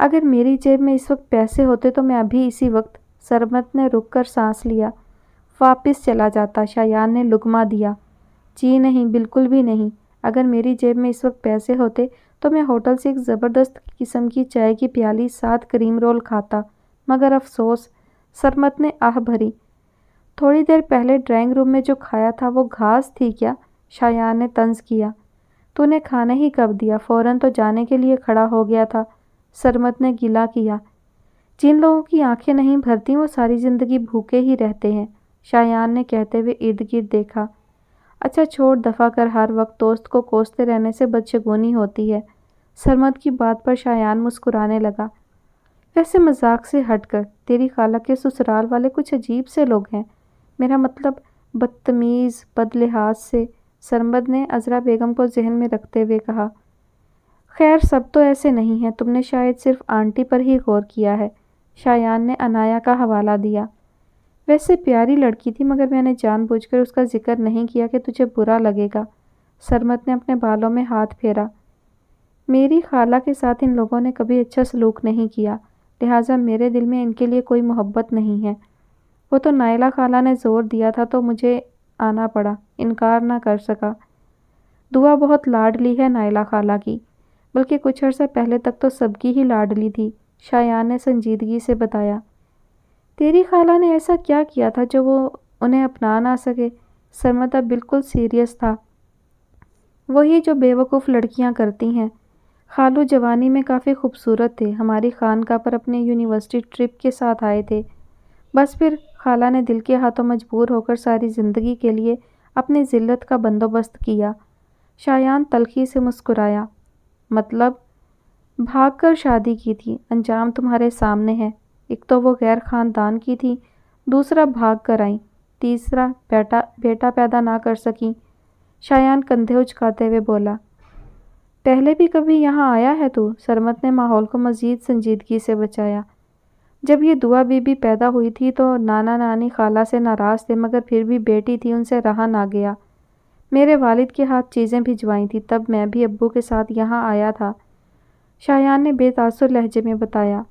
اگر میری جیب میں اس وقت پیسے ہوتے تو میں ابھی اسی وقت، سرمد نے رک کر سانس لیا، واپس چلا جاتا۔ شایان نے لقمہ دیا۔ جی نہیں، بالکل بھی نہیں۔ اگر میری جیب میں اس وقت پیسے ہوتے تو میں ہوٹل سے ایک زبردست قسم کی چائے کی پیالی 7 کریم رول کھاتا، مگر افسوس، سرمد نے آہ بھری۔ تھوڑی دیر پہلے ڈرائنگ روم میں جو کھایا تھا وہ گھاس تھی کیا؟ شایان نے طنز کیا۔ تو نے کھانا ہی کب دیا؟ فوراً تو جانے کے لیے کھڑا ہو گیا تھا، سرمد نے گلہ کیا۔ جن لوگوں کی آنکھیں نہیں بھرتی وہ ساری زندگی بھوکے ہی رہتے ہیں، شایان نے کہتے ہوئے ارد گرد دیکھا۔ اچھا چھوڑ، دفع کر، ہر وقت دوست کو کوستے رہنے سے بدشگونی ہوتی ہے۔ سرمد کی بات پر شایان مسکرانے لگا۔ ویسے مذاق سے ہٹ کر، تیری خالہ کے سسرال والے کچھ عجیب سے لوگ ہیں، میرا مطلب بدتمیز، بد لحاظ سے، سرمد نے عذرا بیگم کو ذہن میں رکھتے ہوئے کہا۔ خیر سب تو ایسے نہیں ہیں، تم نے شاید صرف آنٹی پر ہی غور کیا ہے، شایان نے انایا کا حوالہ دیا۔ ویسے پیاری لڑکی تھی، مگر میں نے جان بوجھ کر اس کا ذکر نہیں کیا کہ تجھے برا لگے گا۔ سرمد نے اپنے بالوں میں ہاتھ پھیرا۔ میری خالہ کے ساتھ ان لوگوں نے کبھی اچھا سلوک نہیں کیا، لہٰذا میرے دل میں ان کے لیے کوئی محبت نہیں ہے۔ وہ تو نائلہ خالہ نے زور دیا تھا تو مجھے آنا پڑا، انکار نہ کر سکا۔ دعا بہت لاڈلی ہے نائلہ خالہ کی، بلکہ کچھ عرصہ پہلے تک تو سب کی ہی لاڈلی تھی، شایان نے سنجیدگی سے بتایا۔ تیری خالہ نے ایسا کیا کیا تھا جو وہ انہیں اپنا نہ سکے؟ سرمد اب بالکل سیریس تھا۔ وہی جو بیوقوف لڑکیاں کرتی ہیں۔ خالو جوانی میں کافی خوبصورت تھے، ہماری خانقاہ پر اپنے یونیورسٹی ٹرپ کے ساتھ آئے تھے، بس پھر خالہ نے دل کے ہاتھوں مجبور ہو کر ساری زندگی کے لیے اپنی ذلت کا بندوبست کیا۔ شایان تلخی سے مسکرایا۔ مطلب؟ بھاگ کر شادی کی تھی، انجام تمہارے سامنے ہے۔ ایک تو وہ غیر خاندان کی تھی، دوسرا بھاگ کر آئیں، تیسرا بیٹا پیدا نہ کر سکیں۔ شایان کندھے اچکاتے ہوئے بولا۔ پہلے بھی کبھی یہاں آیا ہے تو؟ سرمد نے ماحول کو مزید سنجیدگی سے بچایا۔ جب یہ دعا بی بی پیدا ہوئی تھی تو نانا نانی خالہ سے ناراض تھے، مگر پھر بھی بیٹی تھی، ان سے رہا نہ گیا۔ میرے والد کے ہاتھ چیزیں بھجوائی تھی، تب میں بھی ابو کے ساتھ یہاں آیا تھا، شایان نے بے تاثر لہجے میں بتایا۔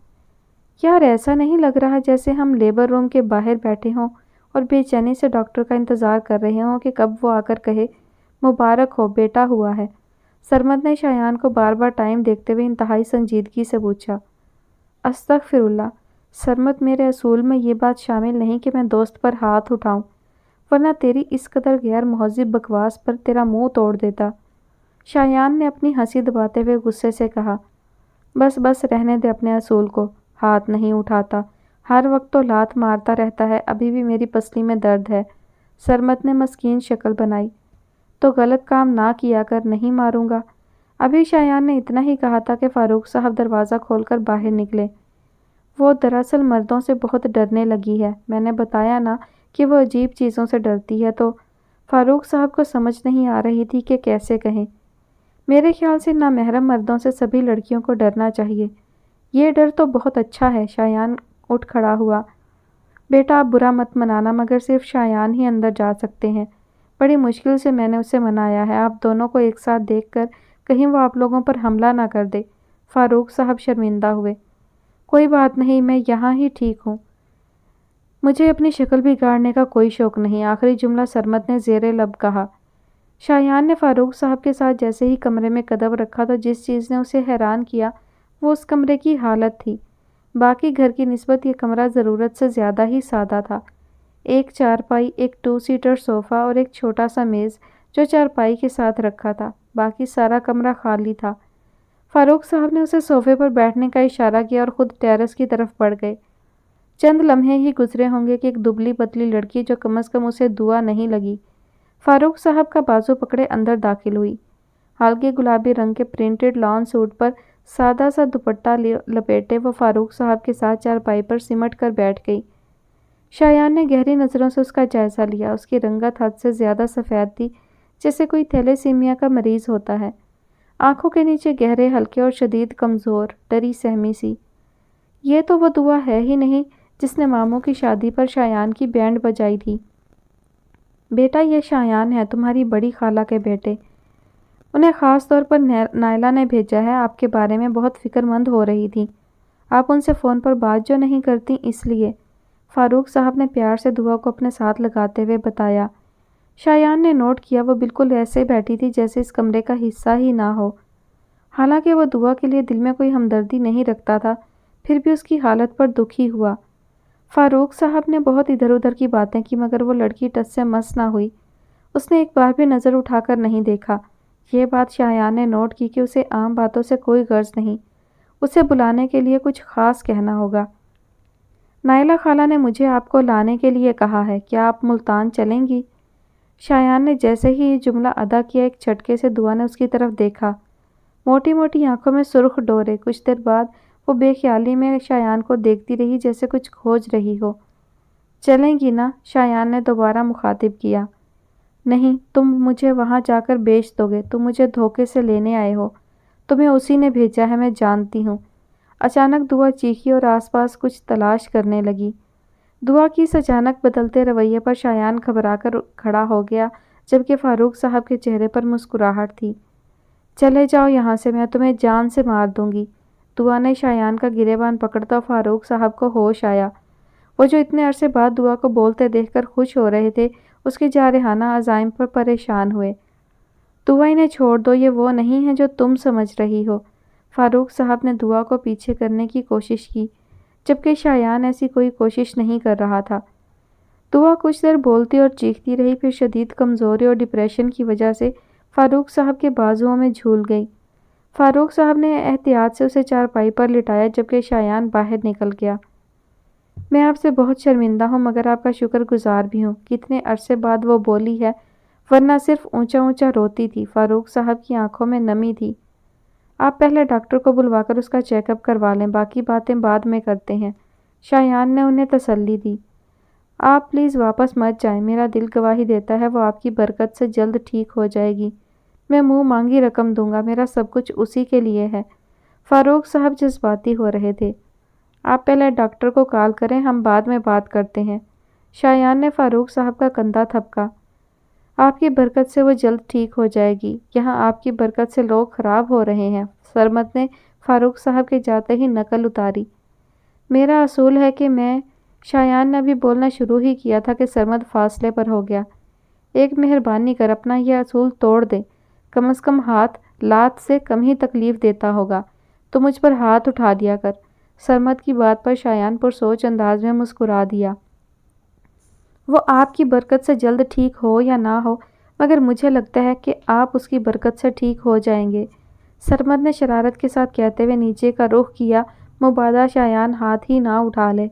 یار ایسا نہیں لگ رہا جیسے ہم لیبر روم کے باہر بیٹھے ہوں اور بے چینی سے ڈاکٹر کا انتظار کر رہے ہوں کہ کب وہ آ کر کہے مبارک ہو بیٹا ہوا ہے۔ سرمد نے شایان کو بار بار ٹائم دیکھتے ہوئے انتہائی سنجیدگی سے پوچھا۔ استغفر اللہ سرمد، میرے اصول میں یہ بات شامل نہیں کہ میں دوست پر ہاتھ اٹھاؤں، ورنہ تیری اس قدر غیر مہذب بکواس پر تیرا منہ توڑ دیتا۔ شایان نے اپنی ہنسی دباتے ہوئے غصے سے کہا۔ بس بس رہنے دے اپنے اصول کو، ہاتھ نہیں اٹھاتا، ہر وقت تو لات مارتا رہتا ہے، ابھی بھی میری پسلی میں درد ہے۔ سرمد نے مسکین شکل بنائی۔ تو غلط کام نہ کیا کر، نہیں ماروں گا۔ ابھی شایان نے اتنا ہی کہا تھا کہ فاروق صاحب دروازہ کھول کر باہر نکلے۔ وہ دراصل مردوں سے بہت ڈرنے لگی ہے، میں نے بتایا نا کہ وہ عجیب چیزوں سے ڈرتی ہے، تو فاروق صاحب کو سمجھ نہیں آ رہی تھی کہ کیسے کہیں۔ میرے خیال سے نامحرم مردوں سے سبھی لڑکیوں کو ڈرنا چاہیے۔ یہ ڈر تو بہت اچھا ہے۔ شایان اٹھ کھڑا ہوا۔ بیٹا آپ برا مت منانا، مگر صرف شایان ہی اندر جا سکتے ہیں، بڑی مشکل سے میں نے اسے منایا ہے۔ آپ دونوں کو ایک ساتھ دیکھ کر کہیں وہ آپ لوگوں پر حملہ نہ کر دے۔ فاروق صاحب شرمندہ ہوئے۔ کوئی بات نہیں، میں یہاں ہی ٹھیک ہوں، مجھے اپنی شکل بگاڑنے کا کوئی شوق نہیں۔ آخری جملہ سرمد نے زیر لب کہا۔ شایان نے فاروق صاحب کے ساتھ جیسے ہی کمرے میں قدم رکھا تو جس چیز نے اسے حیران کیا وہ اس کمرے کی حالت تھی۔ باقی گھر کی نسبت یہ کمرہ ضرورت سے زیادہ ہی سادہ تھا۔ ایک چارپائی، ایک 2 سیٹر صوفہ اور ایک چھوٹا سا میز جو چارپائی کے ساتھ رکھا تھا، باقی سارا کمرہ خالی تھا۔ فاروق صاحب نے اسے صوفے پر بیٹھنے کا اشارہ کیا اور خود ٹیرس کی طرف بڑھ گئے۔ چند لمحے ہی گزرے ہوں گے کہ ایک دبلی پتلی لڑکی جو کم از کم اسے دعا نہیں لگی، فاروق صاحب کا بازو پکڑے اندر داخل ہوئی۔ ہلکے گلابی رنگ کے پرنٹڈ لان سوٹ پر سادہ سا دوپٹہ لپیٹے وہ فاروق صاحب کے ساتھ چارپائی پر سمٹ کر بیٹھ گئی۔ شایان نے گہری نظروں سے اس کا جائزہ لیا۔ اس کی رنگت حد سے زیادہ سفید تھی، جیسے کوئی تھیلیسیمیا کا مریض ہوتا ہے۔ آنکھوں کے نیچے گہرے ہلکے اور شدید کمزور، ڈری سہمی سی۔ یہ تو وہ دعا ہے ہی نہیں جس نے ماموں کی شادی پر شایان کی بینڈ بجائی تھی۔ بیٹا یہ شایان ہے، تمہاری بڑی خالہ کے بیٹے، انہیں خاص طور پر نائلہ نے بھیجا ہے، آپ کے بارے میں بہت فکر مند ہو رہی تھی، آپ ان سے فون پر بات جو نہیں کرتی اس لیے۔ فاروق صاحب نے پیار سے دعا کو اپنے ساتھ لگاتے ہوئے بتایا۔ شایان نے نوٹ کیا وہ بالکل ایسے بیٹھی تھی جیسے اس کمرے کا حصہ ہی نہ ہو۔ حالانکہ وہ دعا کے لیے دل میں کوئی ہمدردی نہیں رکھتا تھا، پھر بھی اس کی حالت پر دکھی ہوا۔ فاروق صاحب نے بہت ادھر ادھر کی باتیں کی، مگر وہ لڑکی ٹس سے مس نہ ہوئی۔ اس نے ایک بار بھی نظر اٹھا کر نہیں دیکھا۔ یہ بات شایان نے نوٹ کی کہ اسے عام باتوں سے کوئی غرض نہیں، اسے بلانے کے لیے کچھ خاص کہنا ہوگا۔ نائلہ خالہ نے مجھے آپ کو لانے کے لیے کہا ہے، کیا آپ ملتان چلیں گی؟ شایان نے جیسے ہی یہ جملہ ادا کیا، ایک جھٹکے سے دعا نے اس کی طرف دیکھا، موٹی موٹی آنکھوں میں سرخ ڈورے۔ کچھ دیر بعد وہ بے خیالی میں شایان کو دیکھتی رہی، جیسے کچھ کھوج رہی ہو۔ چلیں گی نا؟ شایان نے دوبارہ مخاطب کیا۔ نہیں، تم مجھے وہاں جا کر بیچ دو گے، تم مجھے دھوکے سے لینے آئے ہو، تمہیں اسی نے بھیجا ہے، میں جانتی ہوں۔ اچانک دعا چیخی اور آس پاس کچھ تلاش کرنے لگی۔ دعا کی اس اچانک بدلتے رویے پر شایان گھبرا کر کھڑا ہو گیا، جبکہ فاروق صاحب کے چہرے پر مسکراہٹ تھی۔ چلے جاؤ یہاں سے، میں تمہیں جان سے مار دوں گی۔ دعا نے شایان کا گریبان پکڑتا فاروق صاحب کو ہوش آیا۔ وہ جو اتنے عرصے بعد دعا کو بولتے دیکھ کر خوش ہو رہے تھے، اس کے جارحانہ عزائم پر پریشان ہوئے۔ دعا انہیں چھوڑ دو، یہ وہ نہیں ہے جو تم سمجھ رہی ہو۔ فاروق صاحب نے دعا کو پیچھے کرنے کی کوشش کی، جبکہ شایان ایسی کوئی کوشش نہیں کر رہا تھا۔ دعا کچھ دیر بولتی اور چیختی رہی، پھر شدید کمزوری اور ڈپریشن کی وجہ سے فاروق صاحب کے بازوؤں میں جھول گئی۔ فاروق صاحب نے احتیاط سے اسے چارپائی پر لٹایا، جبکہ شایان باہر نکل گیا۔ میں آپ سے بہت شرمندہ ہوں، مگر آپ کا شکر گزار بھی ہوں۔ کتنے عرصے بعد وہ بولی ہے، ورنہ صرف اونچا اونچا روتی تھی۔ فاروق صاحب کی آنکھوں میں نمی تھی۔ آپ پہلے ڈاکٹر کو بلوا کر اس کا چیک اپ کروا لیں، باقی باتیں بعد میں کرتے ہیں، شایان نے انہیں تسلی دی۔ آپ پلیز واپس مت جائیں، میرا دل گواہی دیتا ہے وہ آپ کی برکت سے جلد ٹھیک ہو جائے گی۔ میں منہ مانگی رقم دوں گا، میرا سب کچھ اسی کے لیے ہے۔ فاروق صاحب جذباتی ہو رہے تھے۔ آپ پہلے ڈاکٹر کو کال کریں، ہم بعد میں بات کرتے ہیں۔ شایان نے فاروق صاحب کا کندھا تھپکا۔ آپ کی برکت سے وہ جلد ٹھیک ہو جائے گی، یہاں آپ کی برکت سے لوگ خراب ہو رہے ہیں۔ سرمد نے فاروق صاحب کے جاتے ہی نقل اتاری۔ میرا اصول ہے کہ میں، شایان نے ابھی بولنا شروع ہی کیا تھا کہ سرمد فاصلے پر ہو گیا۔ ایک مہربانی کر اپنا یہ اصول توڑ دے، کم از کم ہاتھ لات سے کم ہی تکلیف دیتا ہوگا تو مجھ پر ہاتھ اٹھا دیا کر۔ سرمد کی بات پر شایان پرسوچ انداز میں مسکرا دیا۔ وہ آپ کی برکت سے جلد ٹھیک ہو یا نہ ہو، مگر مجھے لگتا ہے کہ آپ اس کی برکت سے ٹھیک ہو جائیں گے، سرمد نے شرارت کے ساتھ کہتے ہوئے نیچے کا رخ کیا، مبادا شایان ہاتھ ہی نہ اٹھا لے۔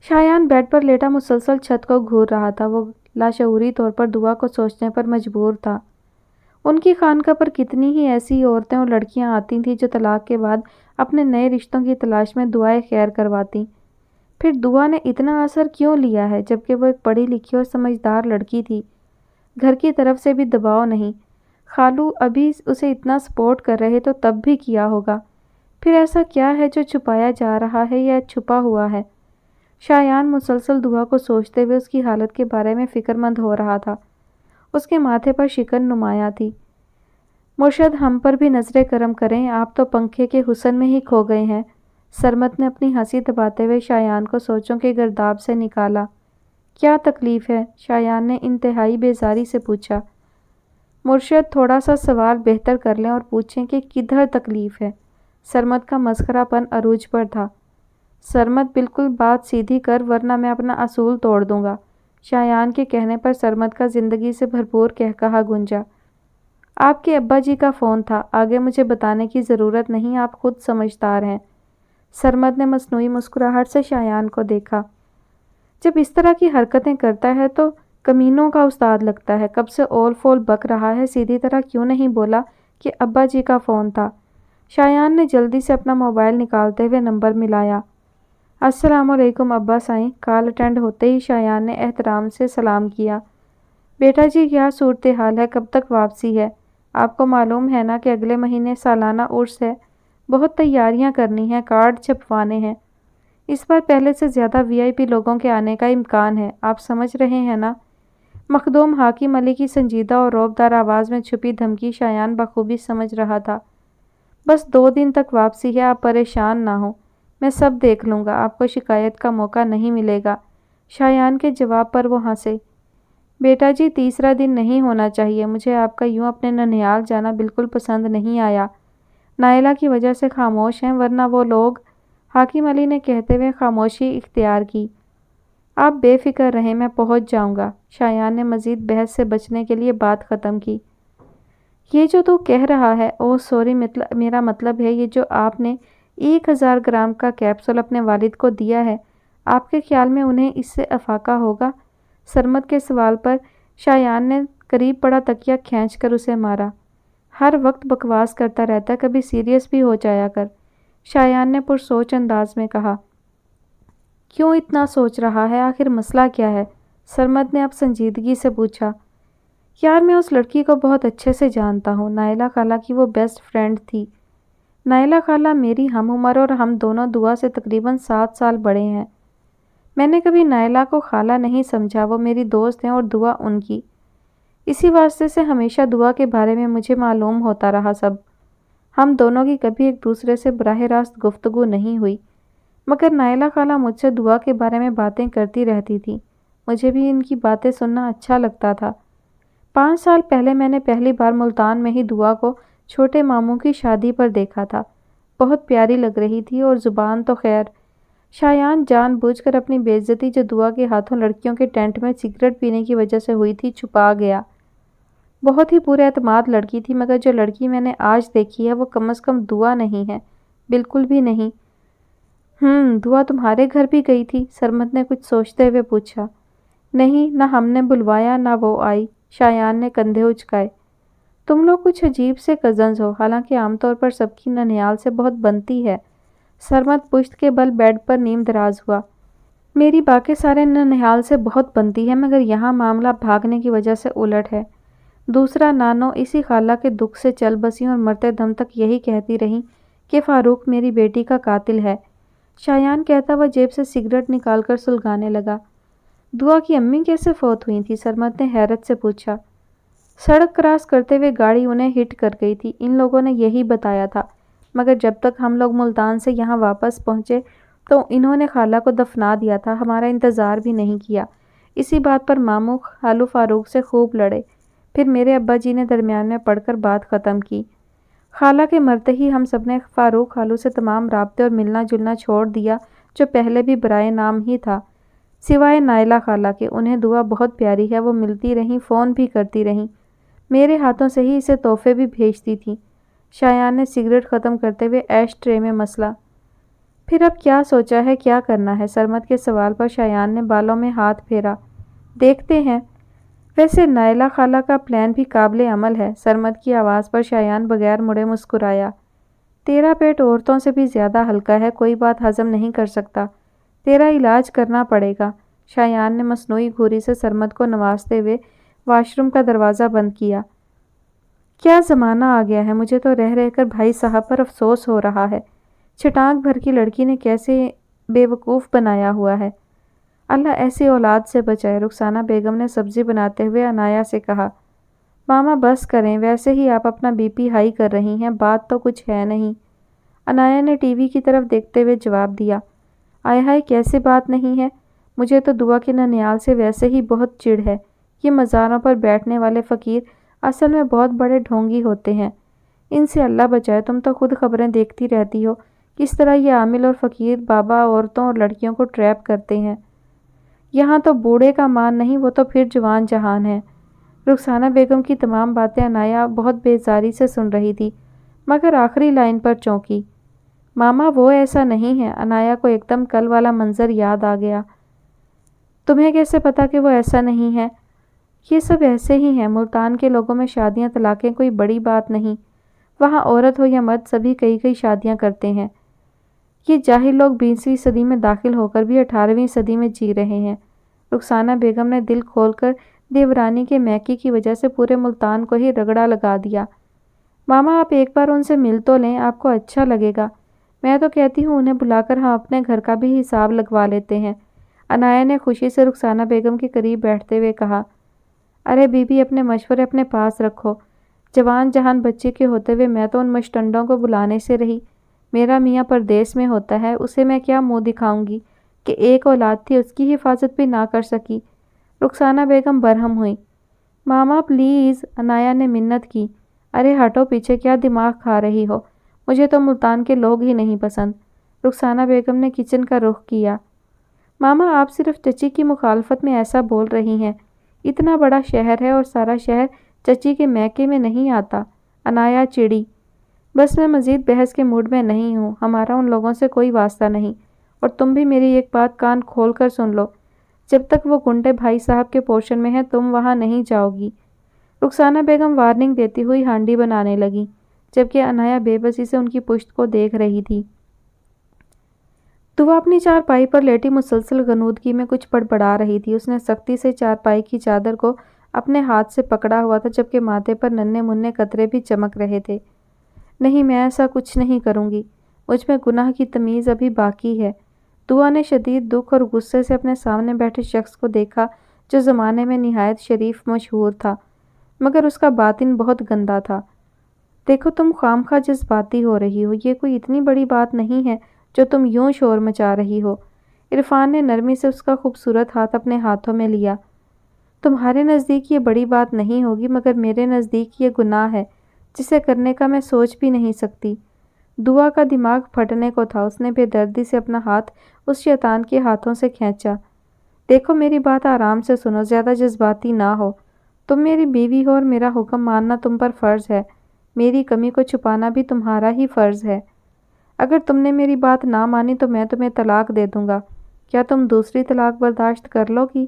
شایان بیڈ پر لیٹا مسلسل چھت کو گھور رہا تھا۔ وہ لاشعوری طور پر دعا کو سوچنے پر مجبور تھا۔ ان کی خانقاہ پر کتنی ہی ایسی عورتیں اور لڑکیاں آتی تھیں جو طلاق کے بعد اپنے نئے رشتوں کی تلاش میں دعائے خیر کرواتی۔ پھر دعا نے اتنا اثر کیوں لیا ہے، جبکہ وہ ایک پڑھی لکھی اور سمجھدار لڑکی تھی؟ گھر کی طرف سے بھی دباؤ نہیں، خالو ابھی اسے اتنا سپورٹ کر رہے تو تب بھی کیا ہوگا۔ پھر ایسا کیا ہے جو چھپایا جا رہا ہے یا چھپا ہوا ہے؟ شایان مسلسل دعا کو سوچتے ہوئے اس کی حالت کے بارے میں فکر مند ہو رہا تھا۔ اس کے ماتھے پر شکن نمایاں تھی۔ مرشد ہم پر بھی نظر کرم کریں، آپ تو پنکھے کے حسن میں ہی کھو گئے ہیں۔ سرمد نے اپنی ہنسی دباتے ہوئے شایان کو سوچوں کے گرداب سے نکالا۔ کیا تکلیف ہے؟ شایان نے انتہائی بیزاری سے پوچھا۔ مرشد تھوڑا سا سوال بہتر کر لیں اور پوچھیں کہ کدھر تکلیف ہے؟ سرمد کا مسخرہ پن عروج پر تھا۔ سرمد بالکل بات سیدھی کر ورنہ میں اپنا اصول توڑ دوں گا۔ شایان کے کہنے پر سرمد کا زندگی سے بھرپور قہقہہ گونجا۔ آپ کے ابا جی کا فون تھا، آگے مجھے بتانے کی ضرورت نہیں، آپ خود سمجھدار ہیں۔ سرمد نے مصنوعی مسکراہٹ سے شایان کو دیکھا۔ جب اس طرح کی حرکتیں کرتا ہے تو کمینوں کا استاد لگتا ہے، کب سے اول فول بک رہا ہے، سیدھی طرح کیوں نہیں بولا کہ ابا جی کا فون تھا؟ شایان نے جلدی سے اپنا موبائل نکالتے ہوئے نمبر ملایا۔ السلام علیکم ابا سائیں۔ کال اٹینڈ ہوتے ہی شایان نے احترام سے سلام کیا۔ بیٹا جی کیا صورتحال ہے، کب تک واپسی ہے؟ آپ کو معلوم ہے نا کہ اگلے مہینے سالانہ عرس ہے، بہت تیاریاں کرنی ہیں، کارڈ چھپوانے ہیں، اس بار پہلے سے زیادہ VIP لوگوں کے آنے کا امکان ہے، آپ سمجھ رہے ہیں نا؟ مخدوم حاکم علی کی سنجیدہ اور رعبدار آواز میں چھپی دھمکی شایان بخوبی سمجھ رہا تھا۔ بس 2 دن تک واپسی ہے، آپ پریشان نہ ہوں، میں سب دیکھ لوں گا، آپ کو شکایت کا موقع نہیں ملے گا۔ شایان کے جواب پر وہ ہنسے۔ بیٹا جی 3را دن نہیں ہونا چاہیے، مجھے آپ کا یوں اپنے ننیال جانا بالکل پسند نہیں آیا۔ نائلہ کی وجہ سے خاموش ہیں، ورنہ وہ لوگ، حاکم علی نے کہتے ہوئے خاموشی اختیار کی۔ آپ بے فکر رہیں، میں پہنچ جاؤں گا۔ شایان نے مزید بحث سے بچنے کے لیے بات ختم کی۔ یہ جو تو کہہ رہا ہے، اوہ سوری، میرا مطلب ہے یہ جو آپ نے 1000 گرام کا کیپسول اپنے والد کو دیا ہے، آپ کے خیال میں انہیں اس سے افاقہ ہوگا؟ سرمد کے سوال پر شایان نے قریب پڑا تکیہ کھینچ کر اسے مارا۔ ہر وقت بکواس کرتا رہتا، کبھی سیریس بھی ہو جایا کر، شایان نے پرسوچ انداز میں کہا۔ کیوں اتنا سوچ رہا ہے؟ آخر مسئلہ کیا ہے؟ سرمد نے اب سنجیدگی سے پوچھا۔ یار میں اس لڑکی کو بہت اچھے سے جانتا ہوں، نائلہ خالہ کی وہ بیسٹ فرینڈ تھی۔ نائلہ خالہ میری ہم عمر اور ہم دونوں دعا سے تقریباً 7 سال بڑے ہیں۔ میں نے کبھی نائلہ کو خالہ نہیں سمجھا، وہ میری دوست ہیں اور دعا ان کی۔ اسی واسطے سے ہمیشہ دعا کے بارے میں مجھے معلوم ہوتا رہا سب۔ ہم دونوں کی کبھی ایک دوسرے سے براہ راست گفتگو نہیں ہوئی، مگر نائلہ خالہ مجھ سے دعا کے بارے میں باتیں کرتی رہتی تھی۔ مجھے بھی ان کی باتیں سننا اچھا لگتا تھا۔ 5 سال پہلے میں نے پہلی بار ملتان میں ہی دعا کو چھوٹے ماموں کی شادی پر دیکھا تھا۔ بہت پیاری لگ رہی تھی، اور زبان تو خیر۔ شایان جان بوجھ کر اپنی بے عزتی جو دعا کے ہاتھوں لڑکیوں کے ٹینٹ میں سگریٹ پینے کی وجہ سے ہوئی تھی چھپا گیا۔ بہت ہی پورے اعتماد لڑکی تھی، مگر جو لڑکی میں نے آج دیکھی ہے وہ کم از کم دعا نہیں ہے، بالکل بھی نہیں۔ دعا تمہارے گھر بھی گئی تھی؟ سرمد نے کچھ سوچتے ہوئے پوچھا۔ نہیں، نہ ہم نے بلوایا نہ وہ آئی، شایان نے کندھے اچکائے۔ تم لوگ کچھ عجیب سے کزنز ہو، حالانکہ عام طور پر سب کی ننیال سے بہت بنتی ہے۔ سرمد پشت کے بل بیڈ پر نیم دراز ہوا۔ میری باقی سارے ننیال سے بہت بنتی ہے، مگر یہاں معاملہ بھاگنے کی وجہ سے الٹ ہے۔ دوسرا نانو اسی خالہ کے دکھ سے چل بسی اور مرتے دم تک یہی کہتی رہی کہ فاروق میری بیٹی کا قاتل ہے۔ شایان کہتا وہ جیب سے سگریٹ نکال کر سلگانے لگا۔ دعا کی امی کیسے فوت ہوئی تھی؟ سرمد نے حیرت سے پوچھا۔ سڑک کراس کرتے ہوئے گاڑی انہیں ہٹ کر گئی تھی، ان لوگوں نے یہی بتایا تھا، مگر جب تک ہم لوگ ملتان سے یہاں واپس پہنچے تو انہوں نے خالہ کو دفنا دیا تھا، ہمارا انتظار بھی نہیں کیا۔ اسی بات پر ماموں خالو فاروق سے خوب لڑے، پھر میرے ابا جی نے درمیان میں پڑھ کر بات ختم کی۔ خالہ کے مرتے ہی ہم سب نے فاروق خالو سے تمام رابطے اور ملنا جلنا چھوڑ دیا جو پہلے بھی برائے نام ہی تھا، سوائے نائلہ خالہ کے۔ انہیں دعا بہت پیاری ہے، وہ ملتی رہیں، فون بھی کرتی رہیں، میرے ہاتھوں سے ہی اسے تحفے بھی بھیجتی تھی۔ شایان نے سگریٹ ختم کرتے ہوئے ایش ٹرے میں مسلا۔ پھر اب کیا سوچا ہے، کیا کرنا ہے؟ سرمد کے سوال پر شایان نے بالوں میں ہاتھ پھیرا۔ دیکھتے ہیں، ویسے نائلہ خالہ کا پلان بھی قابل عمل ہے۔ سرمد کی آواز پر شایان بغیر مڑے مسکرایا۔ تیرا پیٹ عورتوں سے بھی زیادہ ہلکا ہے، کوئی بات ہضم نہیں کر سکتا، تیرا علاج کرنا پڑے گا۔ شایان نے مصنوعی گھوری سے سرمد کو نوازتے ہوئے واش روم کا دروازہ بند کیا۔ کیا زمانہ آ گیا ہے، مجھے تو رہ رہ کر بھائی صاحب پر افسوس ہو رہا ہے۔ چھٹانک بھر کی لڑکی نے کیسے بے وقوف بنایا ہوا ہے۔ اللہ ایسی اولاد سے بچائے، رخسانہ بیگم نے سبزی بناتے ہوئے عنایا سے کہا۔ ماما بس کریں، ویسے ہی آپ اپنا بی پی ہائی کر رہی ہیں، بات تو کچھ ہے نہیں۔ عنایا نے ٹی وی کی طرف دیکھتے ہوئے جواب دیا۔ آئے ہائے، کیسے بات نہیں ہے؟ مجھے تو دعا کے ننیال سے ویسے ہی بہت چڑ ہے۔ یہ مزاروں پر بیٹھنے والے فقیر اصل میں بہت بڑے ڈھونگی ہوتے ہیں، ان سے اللہ بچائے۔ تم تو خود خبریں دیکھتی رہتی ہو کس طرح یہ عامل اور فقیر بابا عورتوں اور لڑکیوں کو ٹریپ کرتے ہیں۔ یہاں تو بوڑھے کا مان نہیں، وہ تو پھر جوان جہان ہے۔ رخسانہ بیگم کی تمام باتیں عنایا بہت بیزاری سے سن رہی تھی، مگر آخری لائن پر چونکی۔ ماما وہ ایسا نہیں ہے۔ عنایا کو ایک دم کل والا منظر یاد آ گیا۔ تمہیں کیسے پتا کہ وہ ایسا نہیں ہے؟ یہ سب ایسے ہی ہیں، ملتان کے لوگوں میں شادیاں طلاقیں کوئی بڑی بات نہیں، وہاں عورت ہو یا مرد سبھی کئی شادیاں کرتے ہیں۔ یہ جاہل لوگ 20ویں صدی میں داخل ہو کر بھی 18ویں صدی میں جی رہے ہیں۔ رخسانہ بیگم نے دل کھول کر دیورانی کے میکی کی وجہ سے پورے ملتان کو ہی رگڑا لگا دیا۔ ماما آپ ایک بار ان سے مل تو لیں، آپ کو اچھا لگے گا۔ میں تو کہتی ہوں انہیں بلا کر ہم اپنے گھر کا بھی حساب لگوا لیتے ہیں۔ عنایا نے خوشی سے رخسانہ بیگم کے قریب بیٹھتے ہوئے کہا۔ ارے بی بی، اپنے مشورے اپنے پاس رکھو۔ جوان جہان بچے کے ہوتے ہوئے میں تو ان مشٹنڈوں کو بلانے سے رہی۔ میرا میاں پردیس میں ہوتا ہے، اسے میں کیا منہ دکھاؤں گی کہ ایک اولاد تھی، اس کی حفاظت بھی نہ کر سکی۔ رخسانہ بیگم برہم ہوئی۔ ماما پلیز، عنایا نے منت کی۔ ارے ہٹو پیچھے، کیا دماغ کھا رہی ہو؟ مجھے تو ملتان کے لوگ ہی نہیں پسند۔ رخسانہ بیگم نے کچن کا رخ کیا۔ ماما آپ صرف چچی کی مخالفت میں ایسا بول رہی ہیں، اتنا بڑا شہر ہے اور سارا شہر چچی کے میکے میں نہیں آتا۔ عنایا چڑی۔ بس میں مزید بحث کے موڈ میں نہیں ہوں، ہمارا ان لوگوں سے کوئی واسطہ نہیں، اور تم بھی میری ایک بات کان کھول کر سن لو۔ جب تک وہ گنڈے بھائی صاحب کے پورشن میں ہیں تم وہاں نہیں جاؤ گی۔ رخسانہ بیگم وارننگ دیتی ہوئی ہانڈی بنانے لگی، جبکہ عنایا بے بسی سے ان کی پشت کو دیکھ رہی تھی۔ دعا اپنی چارپائی پر لیٹی مسلسل غنودگی میں کچھ بڑبڑا رہی تھی۔ اس نے سختی سے چارپائی کی چادر کو اپنے ہاتھ سے پکڑا ہوا تھا، جبکہ ماتھے پر ننھے منھے قطرے بھی چمک رہے تھے۔ نہیں، میں ایسا کچھ نہیں کروں گی، مجھ میں گناہ کی تمیز ابھی باقی ہے۔ دعا نے شدید دکھ اور غصے سے اپنے سامنے بیٹھے شخص کو دیکھا جو زمانے میں نہایت شریف مشہور تھا، مگر اس کا باطن بہت گندا تھا۔ دیکھو تم خواہ جذباتی ہو رہی ہو، یہ کوئی اتنی بڑی بات نہیں ہے جو تم یوں شور مچا رہی ہو۔ عرفان نے نرمی سے اس کا خوبصورت ہاتھ اپنے ہاتھوں میں لیا۔ تمہارے نزدیک یہ بڑی بات نہیں ہوگی، مگر میرے نزدیک یہ گناہ ہے جسے کرنے کا میں سوچ بھی نہیں سکتی۔ دعا کا دماغ پھٹنے کو تھا۔ اس نے بے دردی سے اپنا ہاتھ اس شیطان کے ہاتھوں سے کھینچا۔ دیکھو میری بات آرام سے سنو، زیادہ جذباتی نہ ہو۔ تم میری بیوی ہو اور میرا حکم ماننا تم پر فرض ہے، میری کمی کو چھپانا بھی تمہارا ہی فرض ہے۔ اگر تم نے میری بات نہ مانی تو میں تمہیں طلاق دے دوں گا، کیا تم دوسری طلاق برداشت کر لو گی؟